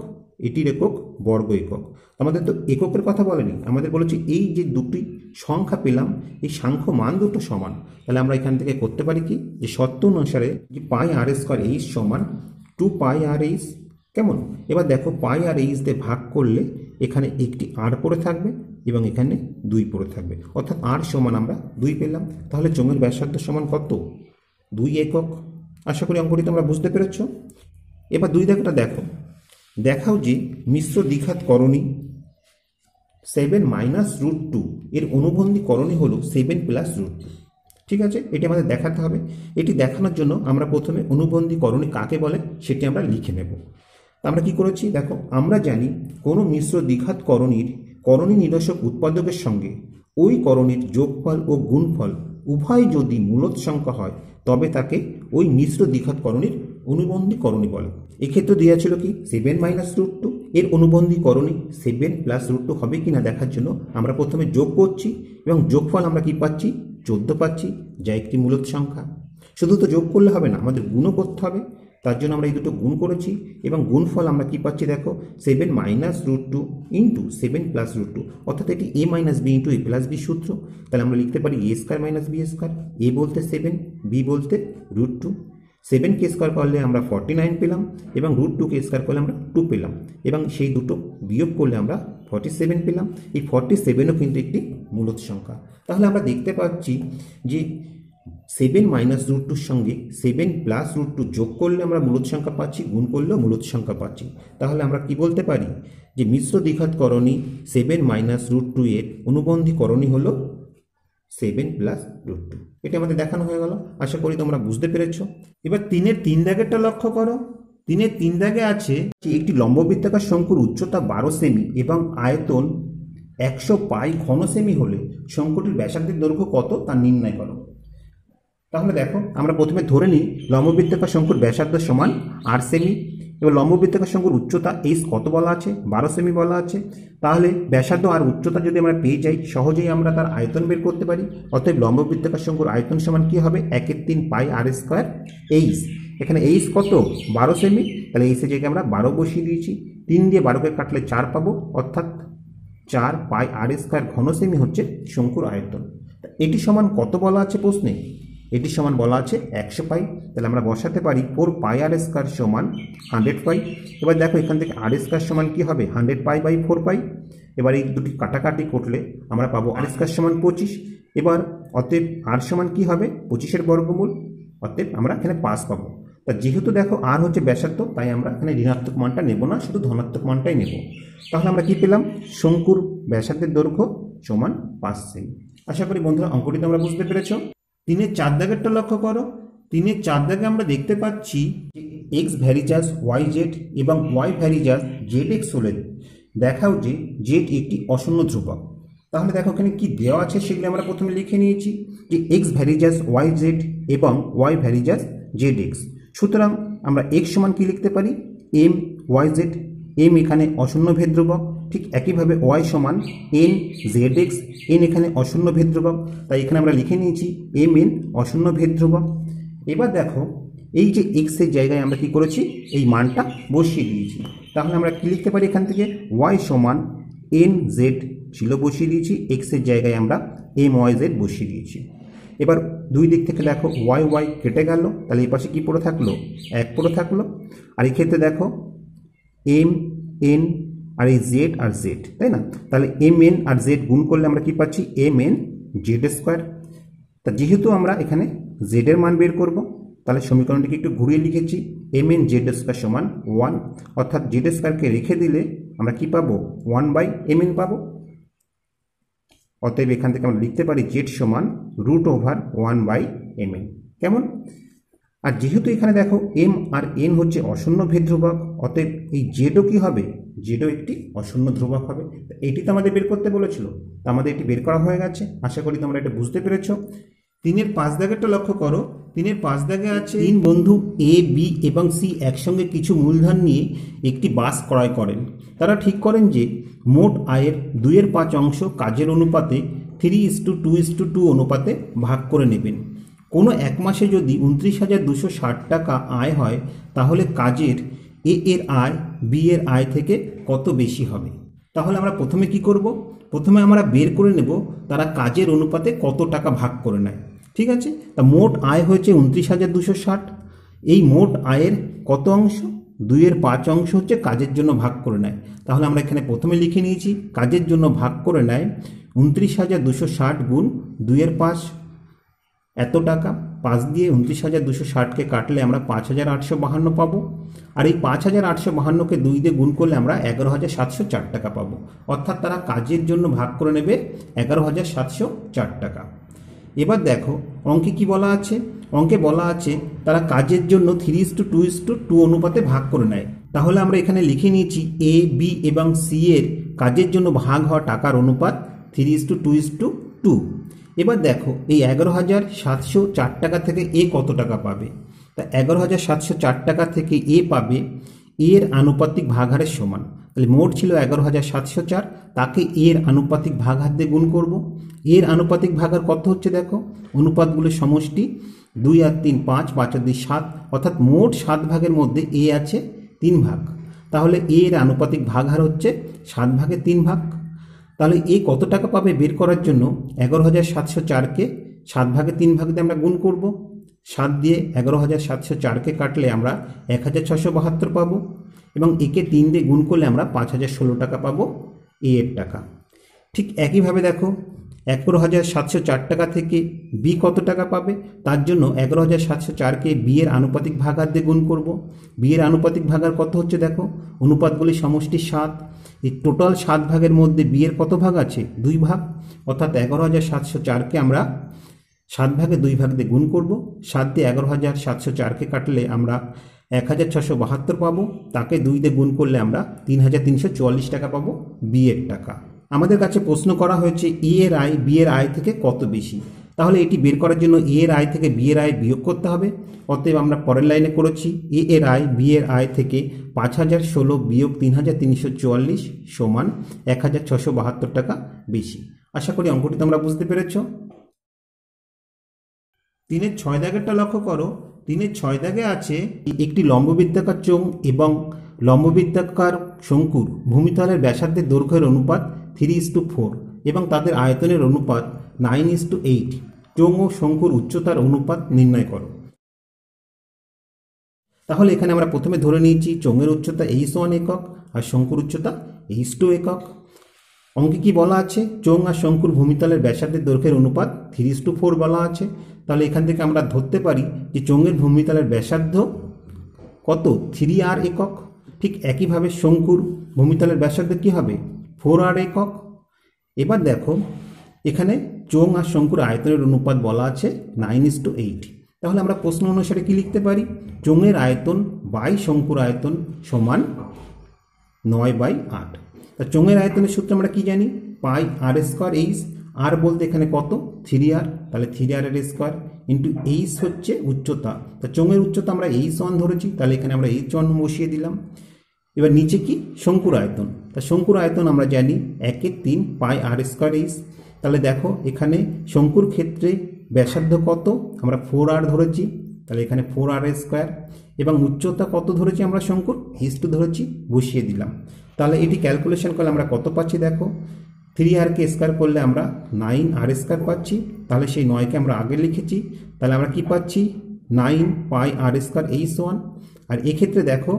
এটির একক বর্গ একক। আমাদের তো এককের কথা বলেনি, আমাদের বলেছি এই যে দুটি সংখ্যা পেলাম এই সাংখ্য মান দুটো সমান। তাহলে আমরা এখান থেকে করতে পারি কি? যে শর্ত অনুসারে যে πr² সমান 2πr/h, কেমন? এবার দেখো πr/h দিয়ে ভাগ করলে এখানে একটি আর পড়ে থাকবে এবং এখানে 2 পড়ে থাকবে, অর্থাৎ আর সমান আমরা 2 পেলাম। তাহলে চোঙের ব্যাসার্ধ সমান কত? 2 একক। আশা করি অঙ্কটি তোমরা বুঝতে পেরেছ। এবার 2 দাগটা দেখো, দেখাও যে মিশ্র দ্বিঘাত করণী 7 - √2 এর অনুবন্ধী করণী হলো 7 + √2, ঠিক আছে? এটি আমাদের দেখাতে হবে। এটি দেখানোর জন্য আমরা প্রথমে অনুবন্ধী করণী কাকে বলে সেটি আমরা লিখে নেব। আমরা কি করেছি দেখো, আমরা জানি কোনো মিশ্র দ্বিঘাত করণীর করণী নিরসক উৎপাদকের সঙ্গে ওই করণীর যোগফল ও গুণফল উভয় যদি মূলদ সংখ্যা হয় তবে তাকে ওই মিশ্র দ্বিঘাত করণীর অনুবন্ধী করণী বলে। এক্ষেত্রে দেওয়া ছিল কি 7 - √2, এর অনুবন্ধী করণী 7 + √2 হবে কিনা দেখার জন্য আমরা প্রথমে যোগ করছি এবং যোগফল আমরা কি পাচ্ছি? 14 পাচ্ছি, যা একটি মূলদ সংখ্যা। শুধু তো যোগ করলে হবে না, আমাদের গুণও করতে হবে। তার জন্য আমরা এই দুটো গুণ করেছি এবং গুণফল আমরা কি পাচ্ছি দেখো 7 - √2 ইন্টু 7 + √2, অর্থাৎ এটি a - b into a + b সূত্র। তাহলে আমরা লিখতে পারি a² - b², a বলতে 7, b বলতে √2। 7 কে স্কয়ার করলে আমরা 49 পেলাম এবং √2 কে স্কয়ার করলে আমরা 2 পেলাম এবং সেই দুটো বিয়োগ করলে আমরা 47 পেলাম। এই 47ও কিন্তু একটি মূলদ সংখ্যা। তাহলে আমরা দেখতে পাচ্ছি যে 7 - √2 সঙ্গে 7 + √2 যোগ করলে আমরা মূলদ সংখ্যা পাচ্ছি, গুণ করলেও মূলদ সংখ্যা পাচ্ছি। তাহলে আমরা কি বলতে পারি যে মিশ্র দ্বিঘাত করণী 7 - √2 এর অনুবন্ধী করণী হলো 7 + √2। এটা আমাদের দেখানো হয়ে গেল। আশা করি তোমরা বুঝতে পেরেছ। এবার 3-এর 3 দাগেরটা লক্ষ্য করো। 3-এর 3 দাগে আছে যে একটি লম্ববৃত্তাকার শঙ্কুর উচ্চতা 12 সেমি এবং আয়তন 100 পাই ঘন সেমি হলে শঙ্কুটির ব্যাসার্ধের দৈর্ঘ্য কত তা নির্ণয় করো। তাহলে দেখো আমরা প্রথমে ধরে নিই লম্ববৃত্তাকার শঙ্কুর ব্যাসার্ধ সমান 8 সেমি। এবার লম্ববৃত্তাকার শঙ্কুর উচ্চতা এইচ কত বলা আছে? 12 সেমি বলা আছে। তাহলে ব্যাসার্ধ আর উচ্চতা যদি আমরা পেয়ে যাই সহজেই আমরা তার আয়তন বের করতে পারি। অতএব লম্ববৃত্তাকার শঙ্কুর আয়তন সমান কি হবে? 1/3 πr² এইচ। এখানে এইচ কত? 12 সেমি। তাহলে এইচের জায়গায় আমরা 12 বসিয়ে দিয়েছি। 3 দিয়ে 12কে কাটলে 4 পাবো, অর্থাৎ 4 πr² ঘন সেমি হচ্ছে শঙ্কুর আয়তন। এটি সমান কত বলা আছে প্রশ্নে? এটি সমান বলা আছে 100 পাই। তাহলে আমরা বসাতে পারি 4πr² সমান 100 পাই। এবার দেখো এখান থেকে r² সমান কি হবে? 100 π/4 পাই। এবার এই দুটি কাটাকাটি করলে আমরা পাবো r² সমান 25। এবার অতএব r সমান কি হবে? 25-এর বর্গমূল। অতএব আমরা এখানে 5 পাবো। তা যেহেতু দেখো আর হচ্ছে ব্যাসার্ধ তাই আমরা এখানে ঋণাত্মক মানটা নেব না, শুধু ধনাত্মক মানটাই নেব। তাহলে আমরা কি পেলাম? শঙ্কুর ব্যাসার্ধের দৈর্ঘ্য সমান 5 সেমি। আশা করি বন্ধুরা অঙ্কটি তোমরা বুঝতে পেরেছ। 3-এর 4 দাগেরটা লক্ষ্য করো। 3-এর 4 দাগে আমরা দেখতে পাচ্ছি যে এক্স ভ্যারিজাস ওয়াই জেড এবং ওয়াই ভ্যারিজাস জেড এক্স হলে দেখাও যে জেড একটি অশূন্য ধ্রুবক। তাহলে দেখো এখানে কি দেওয়া আছে সেগুলো আমরা প্রথমে লিখে নিয়েছি যে এক্স ভ্যারিজাস ওয়াই জেড এবং ওয়াই ভ্যারিজাস জেড এক্স। সুতরাং আমরা এক্স সমান কি লিখতে পারি, এম ওয়াই জেড। এম এখানে অশূন্য ভেদ ধ্রুবক, ঠিক একইভাবে ওয়াই সমান এন জেড এক্স। এন এখানে অশূন্য ভেদ ধ্রুবক, তাই এখানে আমরা লিখে নিয়েছি এম এন অশূন্য ভেদ ধ্রুবক। এবার দেখো এই যে এক্সের জায়গায় আমরা কি করেছি, এই মানটা বসিয়ে দিয়েছি। তাহলে আমরা কি লিখতে পারি এখান থেকে, ওয়াই সমান এন জেড ছিল বসিয়ে দিয়েছি, এক্সের জায়গায় আমরা এম ওয়াই জেড বসিয়ে দিয়েছি। এবার দুই দিক থেকে দেখো ওয়াই ওয়াই কেটে গেল, তাহলে এই পাশে কী পড়ে থাকলো, 1 পড়ে থাকলো। আর এই ক্ষেত্রে দেখো এম এন আর এই জেড আর জেড, তাই না? তাহলে এম এন আর জেড গুণ করলে আমরা কি পাচ্ছি, এম এন জেড স্কোয়ার। তা যেহেতু আমরা এখানে জেডের মান বের করব, তাহলে সমীকরণটিকে একটু ঘুরিয়ে লিখেছি, এম এন জেড স্কোয়ার সমান 1, অর্থাৎ জেড স্কোয়ারকে রেখে দিলে আমরা কি পাবো, 1/mn পাবো। অতএব এখান থেকে আমরা লিখতে পারি জেড সমান √1/mn। কেমন? আর যেহেতু এখানে দেখো এম আর এন হচ্ছে অশূন্য ভেদ ধ্রুবক, অতএব এই জেডও কি হবে, জেডও একটি অশূন্য ধ্রুবক হবে। এটি তো আমাদের বের করতে বলেছিল, তা আমাদের এটি বের করা হয়ে গেছে। আশা করি তোমরা এটা বুঝতে পেরেছ। 3-এর 5 দাগেরটা লক্ষ্য করো। 3-এর 5 দাগে আছে 3 বন্ধু এ বি এবং সি একসঙ্গে কিছু মূলধন নিয়ে একটি বাস ক্রয় করেন। তারা ঠিক করেন যে মোট আয়ের 2/5 অংশ কাজের অনুপাতে 3:2:2 অনুপাতে ভাগ করে নেবেন। কোনো এক মাসে যদি 29,260 টাকা আয় হয়, তাহলে কাজের এ এর আয় বি এর আয় থেকে কত বেশি হবে। তাহলে আমরা প্রথমে কি করব, প্রথমে আমরা বের করে নেব তারা কাজের অনুপাতে কত টাকা ভাগ করে নেয়। ঠিক আছে, তা মোট আয় হয়েছে 29,260। এই মোট আয়ের কত অংশ, 2/5 অংশ হচ্ছে কাজের জন্য ভাগ করে নেয়। তাহলে আমরা এখানে প্রথমে লিখে নিয়েছি কাজের জন্য ভাগ করে নেয় 29,260 গুণ 2/5 এত টাকা। 5 দিয়ে 29,260কে কাটলে আমরা 5,852 পাবো। আর এই 5,852কে 2 দিয়ে গুণ করলে আমরা 11,704 টাকা পাবো। অর্থাৎ তারা কাজের জন্য ভাগ করে নেবে 11,704 টাকা। এবার দেখো অঙ্কে কি বলা আছে, অঙ্কে বলা আছে তারা কাজের জন্য 3:2:2 অনুপাতে ভাগ করে নেয়। তাহলে আমরা এখানে লিখে নিয়েছি এ বি এবং সি এর কাজের জন্য ভাগ হওয়া টাকার অনুপাত 3:2:2। এবার দেখো এই 11,704 টাকা থেকে এ কত টাকা পাবে। তা 11,704 টাকা থেকে এ পাবে এর আনুপাতিক ভাগহারের সমান। তাহলে মোট ছিল 11,704, তাকে এর আনুপাতিক ভাগহার দিয়ে গুণ করব। এর আনুপাতিক ভাগহার কত হচ্ছে দেখো, অনুপাতগুলোর সমষ্টি 2 আর 3 5, 5 আর 2 7, অর্থাৎ মোট 7 ভাগের মধ্যে এ আছে 3 ভাগ। তাহলে এর আনুপাতিক ভাগহার হচ্ছে 7 ভাগে 3 ভাগ। তাহলে এ কত টাকা পাবে বের করার জন্য 11,704কে 7 ভাগে 3 ভাগ দিয়ে আমরা গুণ করব। 7 দিয়ে 11,704কে কাটলে আমরা 1,672 পাবো এবং একে 3 দিয়ে গুণ করলে আমরা 5,016 টাকা পাবো এ এর টাকা। ঠিক একইভাবে দেখো 11,704 টাকা থেকে বি কত টাকা পাবে, তার জন্য 11,704কে বি এর আনুপাতিক ভাগহার দিয়ে গুণ করব। বি এর আনুপাতিক ভাগহার কত হচ্ছে দেখো, অনুপাতগুলি সমষ্টি 7। এই টোটাল 7 ভাগের মধ্যে বি এর কত ভাগ আছে, 2 ভাগ। অর্থাৎ 11,704কে আমরা 7 ভাগে 2 ভাগ দিয়ে গুণ করব। 7 দিয়ে 11,704কে কাটলে আমরা 1,672 পাবো, তাকে 2 দিয়ে গুণ করলে আমরা 3,344 টাকা পাবো বি এর টাকা। আমাদের কাছে প্রশ্ন করা হয়েছে এ এর আয় বি এর আয় থেকে কত বেশি। তাহলে এটি বের করার জন্য এ এর আয় থেকে বি এর আয় বিয়োগ করতে হবে। অতএব আমরা পরের লাইনে করেছি এ এর আয় বি এর আয় থেকে 5,016 বিয়োগ 3,344 সমান 1,672 টাকা বেশি। আশা করি অঙ্কটি তোমরা বুঝতে পেরেছ। 3-এর 6 দাগেরটা লক্ষ্য করো। 3-এর 6 দাগে আছে একটি লম্ববৃত্তাকার চোঙ এবং লম্ববৃত্তাকার শঙ্কুর ভূমিতলের ব্যাসার্ধের দৈর্ঘ্যের অনুপাত 3:4 এবং তাদের আয়তনের অনুপাত 9:8। চোঙ ও শঙ্কুর উচ্চতার অনুপাত নির্ণয় করো। তাহলে এখানে আমরা প্রথমে ধরে নিয়েছি চোঙের উচ্চতা h1 একক আর শঙ্কুর উচ্চতা h2 একক। অঙ্কে কি বলা আছে, চোঙ আর শঙ্কুর ভূমিতলের ব্যাসার্ধের দৈর্ঘ্যের অনুপাত 3:4 বলা আছে। তাহলে এখান থেকে আমরা ধরতে পারি যে চোঙের ভূমিতলের ব্যাসার্ধ কত, 3r একক। ঠিক একইভাবে শঙ্কুর ভূমিতলের ব্যাসার্ধ কি হবে, 4r একক। এবার দেখো এখানে চোঙ আর শঙ্কুর আয়তনের অনুপাত বলা আছে 9:8। তাহলে আমরা প্রশ্ন অনুসারে কি লিখতে পারি, চোঙের আয়তন বাই শঙ্কুর আয়তন সমান 9/8। তা চোঙের আয়তনের সূত্র আমরা কি জানি, পাই আর স্কোয়ার এইচ, আর বলতে এখানে কত 3r, তাহলে 3r এর স্কোয়ার ইন্টু এইচ হচ্ছে উচ্চতা। তা চোঙের উচ্চতা আমরা h1 ধরেছি, তাহলে এখানে আমরা h1 বসিয়ে দিলাম। এবার নিচে কি শঙ্কুর আয়তন, তা শঙ্কুর আয়তন আমরা জানি 1/3 পাই আর স্কোয়ার এইচ। তাহলে দেখো এখানে শঙ্কুর ক্ষেত্রে ব্যাসার্ধ কত, আমরা 4r ধরেছি, তাহলে এখানে 4r স্কোয়ার, এবং উচ্চতা কত ধরেছি আমরা শঙ্কুর h2 ধরেছি, বসিয়ে দিলাম। তাহলে এটি ক্যালকুলেশন করলে আমরা কত পাচ্ছি, দেখো 3rকে স্কোয়ার করলে আমরা 9r স্কোয়ার পাচ্ছি, তাহলে সেই 9কে আমরা আগে লিখেছি, তাহলে আমরা কি পাচ্ছি 9 পাই আর স্কোয়ার h1। আর এক্ষেত্রে দেখো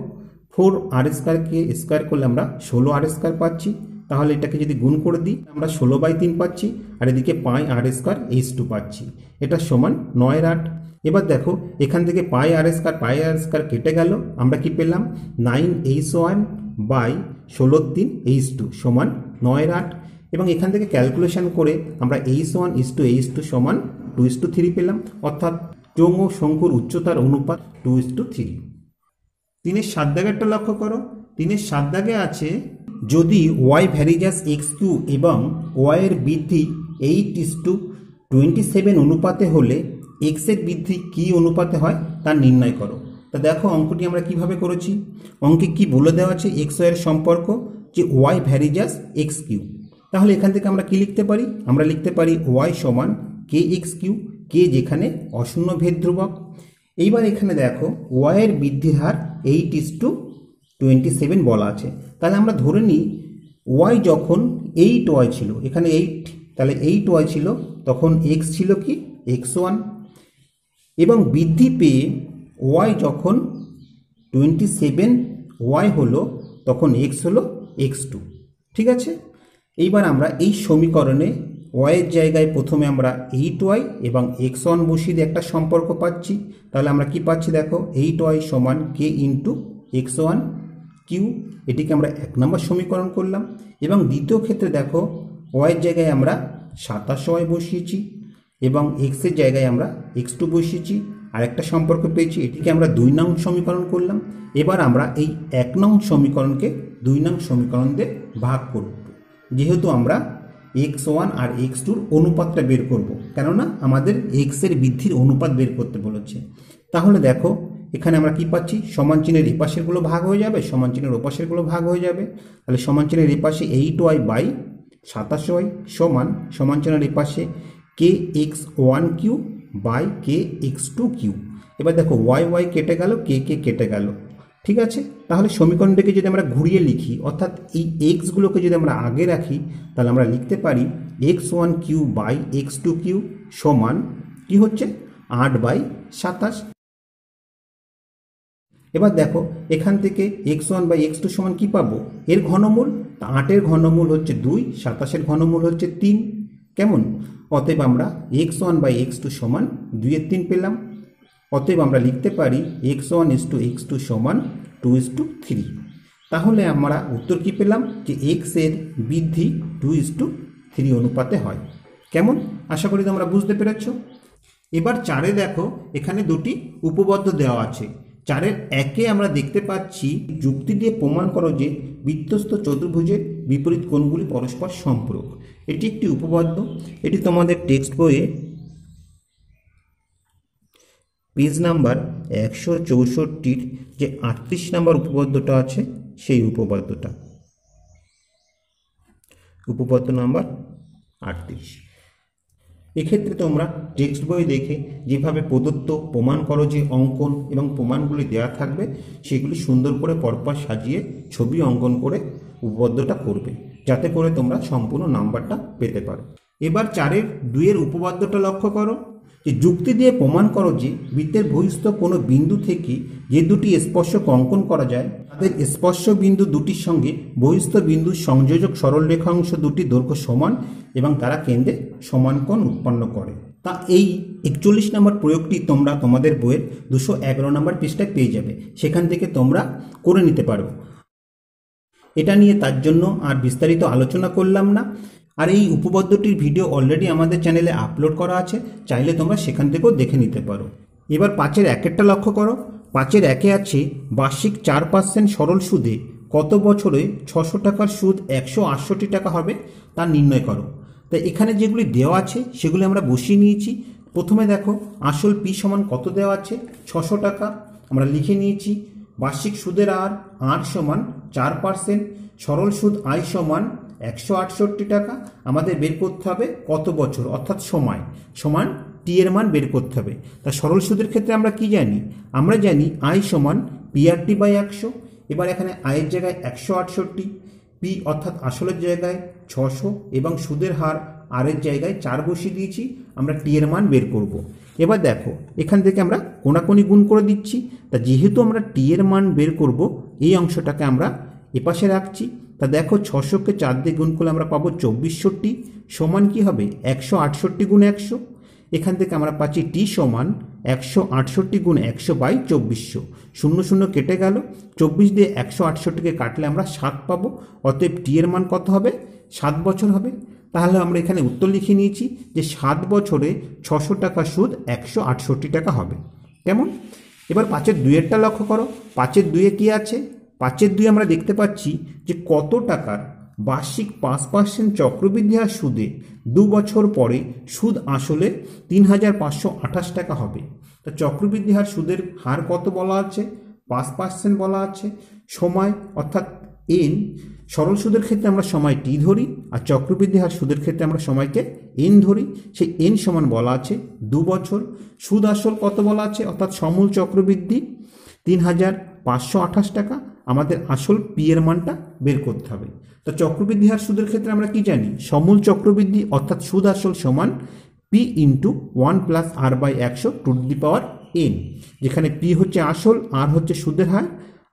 4r স্কোয়ারকে স্কোয়ার করলে আমরা 16r স্কোয়ার পাচ্ছি, তাহলে এটাকে যদি গুণ করে দিই আমরা 16/3 পাচ্ছি, আর এদিকে পাই আর স্কোয়ার h2 পাচ্ছি, এটা সমান 9/8। এবার দেখো এখান থেকে পাই আর স্কোয়ার কেটে গেল, আমরা কি পেলাম 9h1/16 h2 সমান 9/8। এবং এখান থেকে ক্যালকুলেশন করে আমরা h1:h2 সমান 2:3 পেলাম, অর্থাৎ চোঙ ও শঙ্কুর উচ্চতার অনুপাত 2:3। 3-এর 7 দাগেরটা লক্ষ্য করো, 3-এর 7 দাগে আছে যদি y ভ্যারিজাস x3 এবং y এর বৃদ্ধি 8:27 অনুপাতে হলে x এর বৃদ্ধি কি অনুপাতে হয় তা নির্ণয় করো। তা দেখো অঙ্কটি আমরা কিভাবে করেছি, অঙ্কে কি বলে দেওয়া আছে x y এর সম্পর্ক, যে y ভ্যারিজাস x3। তাহলে এখান থেকে আমরা কি লিখতে পারি, আমরা লিখতে পারি y সমান kx3, k যেখানে অশূন্য ভেদ ধ্রুবক। এইবার এখানে দেখো y এর বৃদ্ধির হার 8:27 বলা আছে, তাহলে আমরা ধরে নিই y যখন 8y ছিল, এখানে 8, তাহলে 8y ছিল, তখন x ছিল কি x1, এবং বৃদ্ধি পেয়ে y যখন 27y হলো তখন x হলো x2। ঠিক আছে, এইবার আমরা এই সমীকরণে y এর জায়গায় প্রথমে আমরা 8y এবং x1 বসিয়ে দিয়ে একটা সম্পর্ক পাচ্ছি, তাহলে আমরা কি পাচ্ছি দেখো 8y সমান k ইন্টু x1 কিউ, এটিকে আমরা 1 নম্বর সমীকরণ করলাম। এবং দ্বিতীয় ক্ষেত্রে দেখো y এর জায়গায় আমরা 27y বসিয়েছি এবং x এর জায়গায় আমরা x2 বসিয়েছি, আরেকটা সম্পর্ক পেয়েছি, এটিকে আমরা 2 নং সমীকরণ করলাম। এবার আমরা এই 1 নং সমীকরণকে 2 নং সমীকরণ দিয়ে ভাগ করব, যেহেতু আমরা x1 আর x2-র অনুপাতটা বের করব, কেননা আমাদের x এর বৃদ্ধির অনুপাত বের করতে বলেছে। তাহলে দেখো এখানে আমরা কি পাচ্ছি, সমান চিহ্নের এপাশেরগুলো ভাগ হয়ে যাবে, সমান চিহ্নের ওপাশেরগুলো ভাগ হয়ে যাবে, তাহলে সমান চিহ্নের এপাশে 8y/27y সমান সমান চিহ্নের এপাশে kx1 Q by kx2 Q. এবার দেখো y কেটে গেল, k কেটে গেল। ঠিক আছে, তাহলে সমীকরণটাকে যদি আমরা ঘুরিয়ে লিখি, অর্থাৎ এই এক্সগুলোকে যদি আমরা আগে রাখি, তাহলে আমরা লিখতে পারি x1 Q by x2 Q সমান কি হচ্ছে 8/27। এবার দেখো এখান থেকে x1/x2 সমান কি পাবো, এর ঘনমূল, 8-এর ঘনমূল হচ্ছে 2, 27-এর ঘনমূল হচ্ছে 3, কেমন, অতএব আমরা x1/x2 সমান 2/3 পেলাম। অতএব আমরা লিখতে পারি x1:x2 সমান 2:3। তাহলে আমরা উত্তর কি পেলাম, যে x এর বৃদ্ধি 2:3 অনুপাতে হয়। কেমন, আশা করি তোমরা বুঝতে পেরেছ। এবার 4-এ দেখো এখানে দুটি উপপাদ্য দেওয়া আছে। 4-এর 1-এ আমরা দেখতে পাচ্ছি যুক্তি দিয়ে প্রমাণ করো যে বৃত্তস্থ চতুর্ভুজের বিপরীত কোণগুলি পরস্পর সম্পূরক। এটি একটি উপপাদ্য, এটি তোমাদের টেক্সট বইয়ে পেজ নাম্বার 164-র যে 38 নম্বর উপপাদ্যটা আছে সেই উপপাদ্য নাম্বার 38। এক্ষেত্রে তোমরা টেক্সট বই দেখে যেভাবে প্রদত্ত প্রমাণ করো যে অঙ্কন এবং প্রমাণগুলি দেওয়া থাকবে, সেগুলি সুন্দর করে পরপর সাজিয়ে ছবি অঙ্কন করে উপপাদ্যটা করবে, যাতে করে তোমরা সম্পূর্ণ নাম্বারটা পেতে পারো। এবার 4-এর 2-এর উপপাদ্যটা লক্ষ্য করো, যে যুক্তি দিয়ে প্রমাণ করো যে বৃত্তের বহিস্থ কোনো বিন্দু থেকে যে দুটি স্পর্শক অঙ্কন করা যায়, তাদের স্পর্শ বিন্দু দুটির সঙ্গে বহিস্থ বিন্দুর সংযোজক সরলরেখাংশ দুটি দৈর্ঘ্য সমান এবং তারা কেন্দ্রে সমান কোণ উৎপন্ন করে। তা এই 41 নম্বর প্রয়োগটি তোমরা তোমাদের বইয়ের 211 নম্বর পৃষ্ঠায় পেয়ে যাবে, সেখান থেকে তোমরা করে নিতে পারো। এটা নিয়ে তার জন্য আর বিস্তারিত আলোচনা করলাম না। আর এই উপপাদ্যটির ভিডিও অলরেডি আমাদের চ্যানেলে আপলোড করা আছে, চাইলে তোমরা সেখান থেকেও দেখে নিতে পারো। এবার 5-এর 1-এরটা লক্ষ্য করো। 5-এর 1-এ আছে বার্ষিক 4% সরল সুদে কত বছরে 600 টাকার সুদ 168 টাকা হবে তা নির্ণয় করো। তাই এখানে যেগুলি দেওয়া আছে সেগুলি আমরা বসিয়ে নিয়েছি। প্রথমে দেখো আসল পি সমান কত দেওয়া আছে, 600 টাকা আমরা লিখে নিয়েছি। বার্ষিক সুদের আর সমান 4%, সরল সুদ আই সমান 168 টাকা। আমাদের বের করতে হবে কত বছর অর্থাৎ সময় সমান টি এর মান বের করতে হবে। তা সরল সুদের ক্ষেত্রে আমরা কি জানি, আমরা জানি আই সমান পিআরটি বাই 100। এবার এখানে আয়ের জায়গায় 168, পি অর্থাৎ আসলের জায়গায় 600 এবং সুদের হার আর এর জায়গায় 4 বসিয়ে দিয়েছি। আমরা টি এর মান বের করব। এবার দেখো এখান থেকে আমরা কোনাকুনি গুণ করে দিচ্ছি। তা যেহেতু আমরা টি এর মান বের করব, এই অংশটাকে আমরা এপাশে রাখছি। তা দেখো 600কে 4 দিয়ে গুণ করলে আমরা পাবো 2400 সমান কি হবে 168 গুণ 100। এখান থেকে আমরা পাচ্ছি টি সমান 168 গুণ 100 বাই 2400। 0 0 কেটে গেল, 24 দিয়ে 168কে কাটলে আমরা 7 পাবো। অতএব টি এর মান কত হবে, 7 বছর হবে। তাহলে আমরা এখানে উত্তর লিখে নিয়েছি যে 7 বছরে 600 টাকা সুদ 168 টাকা হবে। কেমন? এবার 5-এর 2-এরটা লক্ষ্য করো। 5-এর 2-এ কি আছে, 5-এর 2 আমরা দেখতে পাচ্ছি যে কত টাকার বার্ষিক 5% চক্রবৃদ্ধি হার সুদে 2 বছর পরে সুদ আসলে 3528 টাকা হবে। তা চক্রবৃদ্ধি হার সুদের হার কত বলা আছে, 5% বলা আছে। সময় অর্থাৎ এন, সরল সুদের ক্ষেত্রে আমরা সময় টি ধরি, আর চক্রবৃদ্ধি হার সুদের ক্ষেত্রে আমরা সময়কে এন ধরি। সেই এন সমান বলা আছে 2 বছর। সুদ আসল কত বলা আছে অর্থাৎ সমূল চক্রবৃদ্ধি 3528 টাকা। আমাদের আসল পি এর মানটা বের করতে হবে। তো চক্রবৃদ্ধি হার সুদের ক্ষেত্রে আমরা কি জানি, সমূল চক্রবৃদ্ধি অর্থাৎ সুদ আসল সমান P into 1 plus R by 100 to the power N, যেখানে পি হচ্ছে আসল, আর হচ্ছে সুদের হার,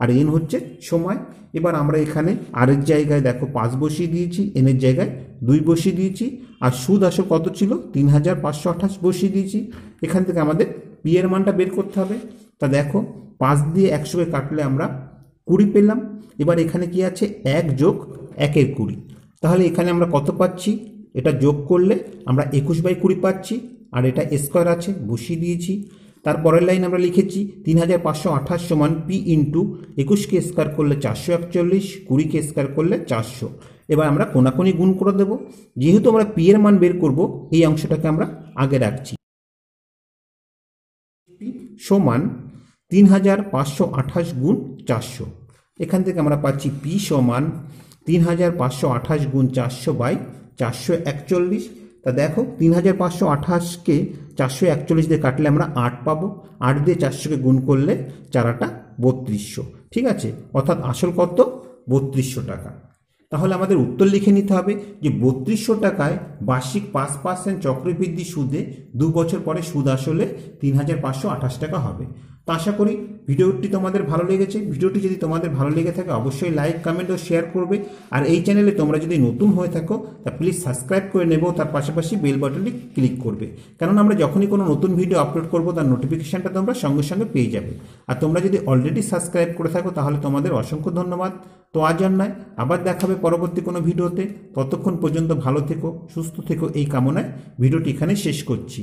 আর এন হচ্ছে সময়। এবার আমরা এখানে আর এর জায়গায় দেখো 5 বসিয়ে দিয়েছি, এন এর জায়গায় 2 বসিয়ে দিয়েছি, আর সুদ আসল কত ছিল 3528 বসিয়ে দিয়েছি। এখান থেকে আমাদের পি এর মানটা বের করতে হবে। তা দেখো 5 দিয়ে 100কে কাটলে আমরা 20 পেলাম। এবার এখানে কি আছে 1 যোগ 1-এর 20, তাহলে এখানে আমরা কত পাচ্ছি, এটা যোগ করলে আমরা 21/20 পাচ্ছি, আর এটা স্কোয়ার আছে বসিয়ে দিয়েছি। তারপরের লাইন আমরা লিখেছি 3528 সমান পি ইন্টু 21কে স্কোয়ার করলে 441, 20কে স্কোয়ার করলে 400। এবার আমরা কোনাকুনি গুণ করে দেব। যেহেতু আমরা পি এর মান বের করব, এই অংশটাকে আমরা আগে রাখছি। সমান 3528 গুণ 400। এখান থেকে আমরা পাচ্ছি পি সমান 3528 গুণ 400 বাই 441। তা দেখো 3528কে 441 দিয়ে কাটলে আমরা 8 পাবো। 8 দিয়ে 400কে গুণ করলে 4 3200। ঠিক আছে, অর্থাৎ আসল কত 3200 টাকা। তাহলে আমাদের উত্তর লিখে নিতে হবে যে 3200 টাকায় বার্ষিক 5% চক্রবৃদ্ধি সুদে 2 বছর পরে সুদ আসলে 3528 টাকা হবে। তো আশা করি ভিডিওটি তোমাদের ভালো লেগেছে। ভিডিওটি যদি তোমাদের ভালো লেগে থাকে অবশ্যই লাইক, কমেন্ট ও শেয়ার করবে। আর এই চ্যানেলে তোমরা যদি নতুন হয়ে থাকো তা প্লিজ সাবস্ক্রাইব করে নেবে, তার পাশাপাশি বেল বাটনটি ক্লিক করবে, কারণ আমরা যখনই কোনো নতুন ভিডিও আপলোড করব তার নোটিফিকেশানটা তোমরা সঙ্গে সঙ্গে পেয়ে যাবে। আর তোমরা যদি অলরেডি সাবস্ক্রাইব করে থাকো তাহলে তোমাদের অসংখ্য ধন্যবাদ। তো আজ আর নয়, আবার দেখাবে পরবর্তী কোনো ভিডিওতে। ততক্ষণ পর্যন্ত ভালো থেকো, সুস্থ থেকো, এই কামনায় ভিডিওটি এখানে শেষ করছি।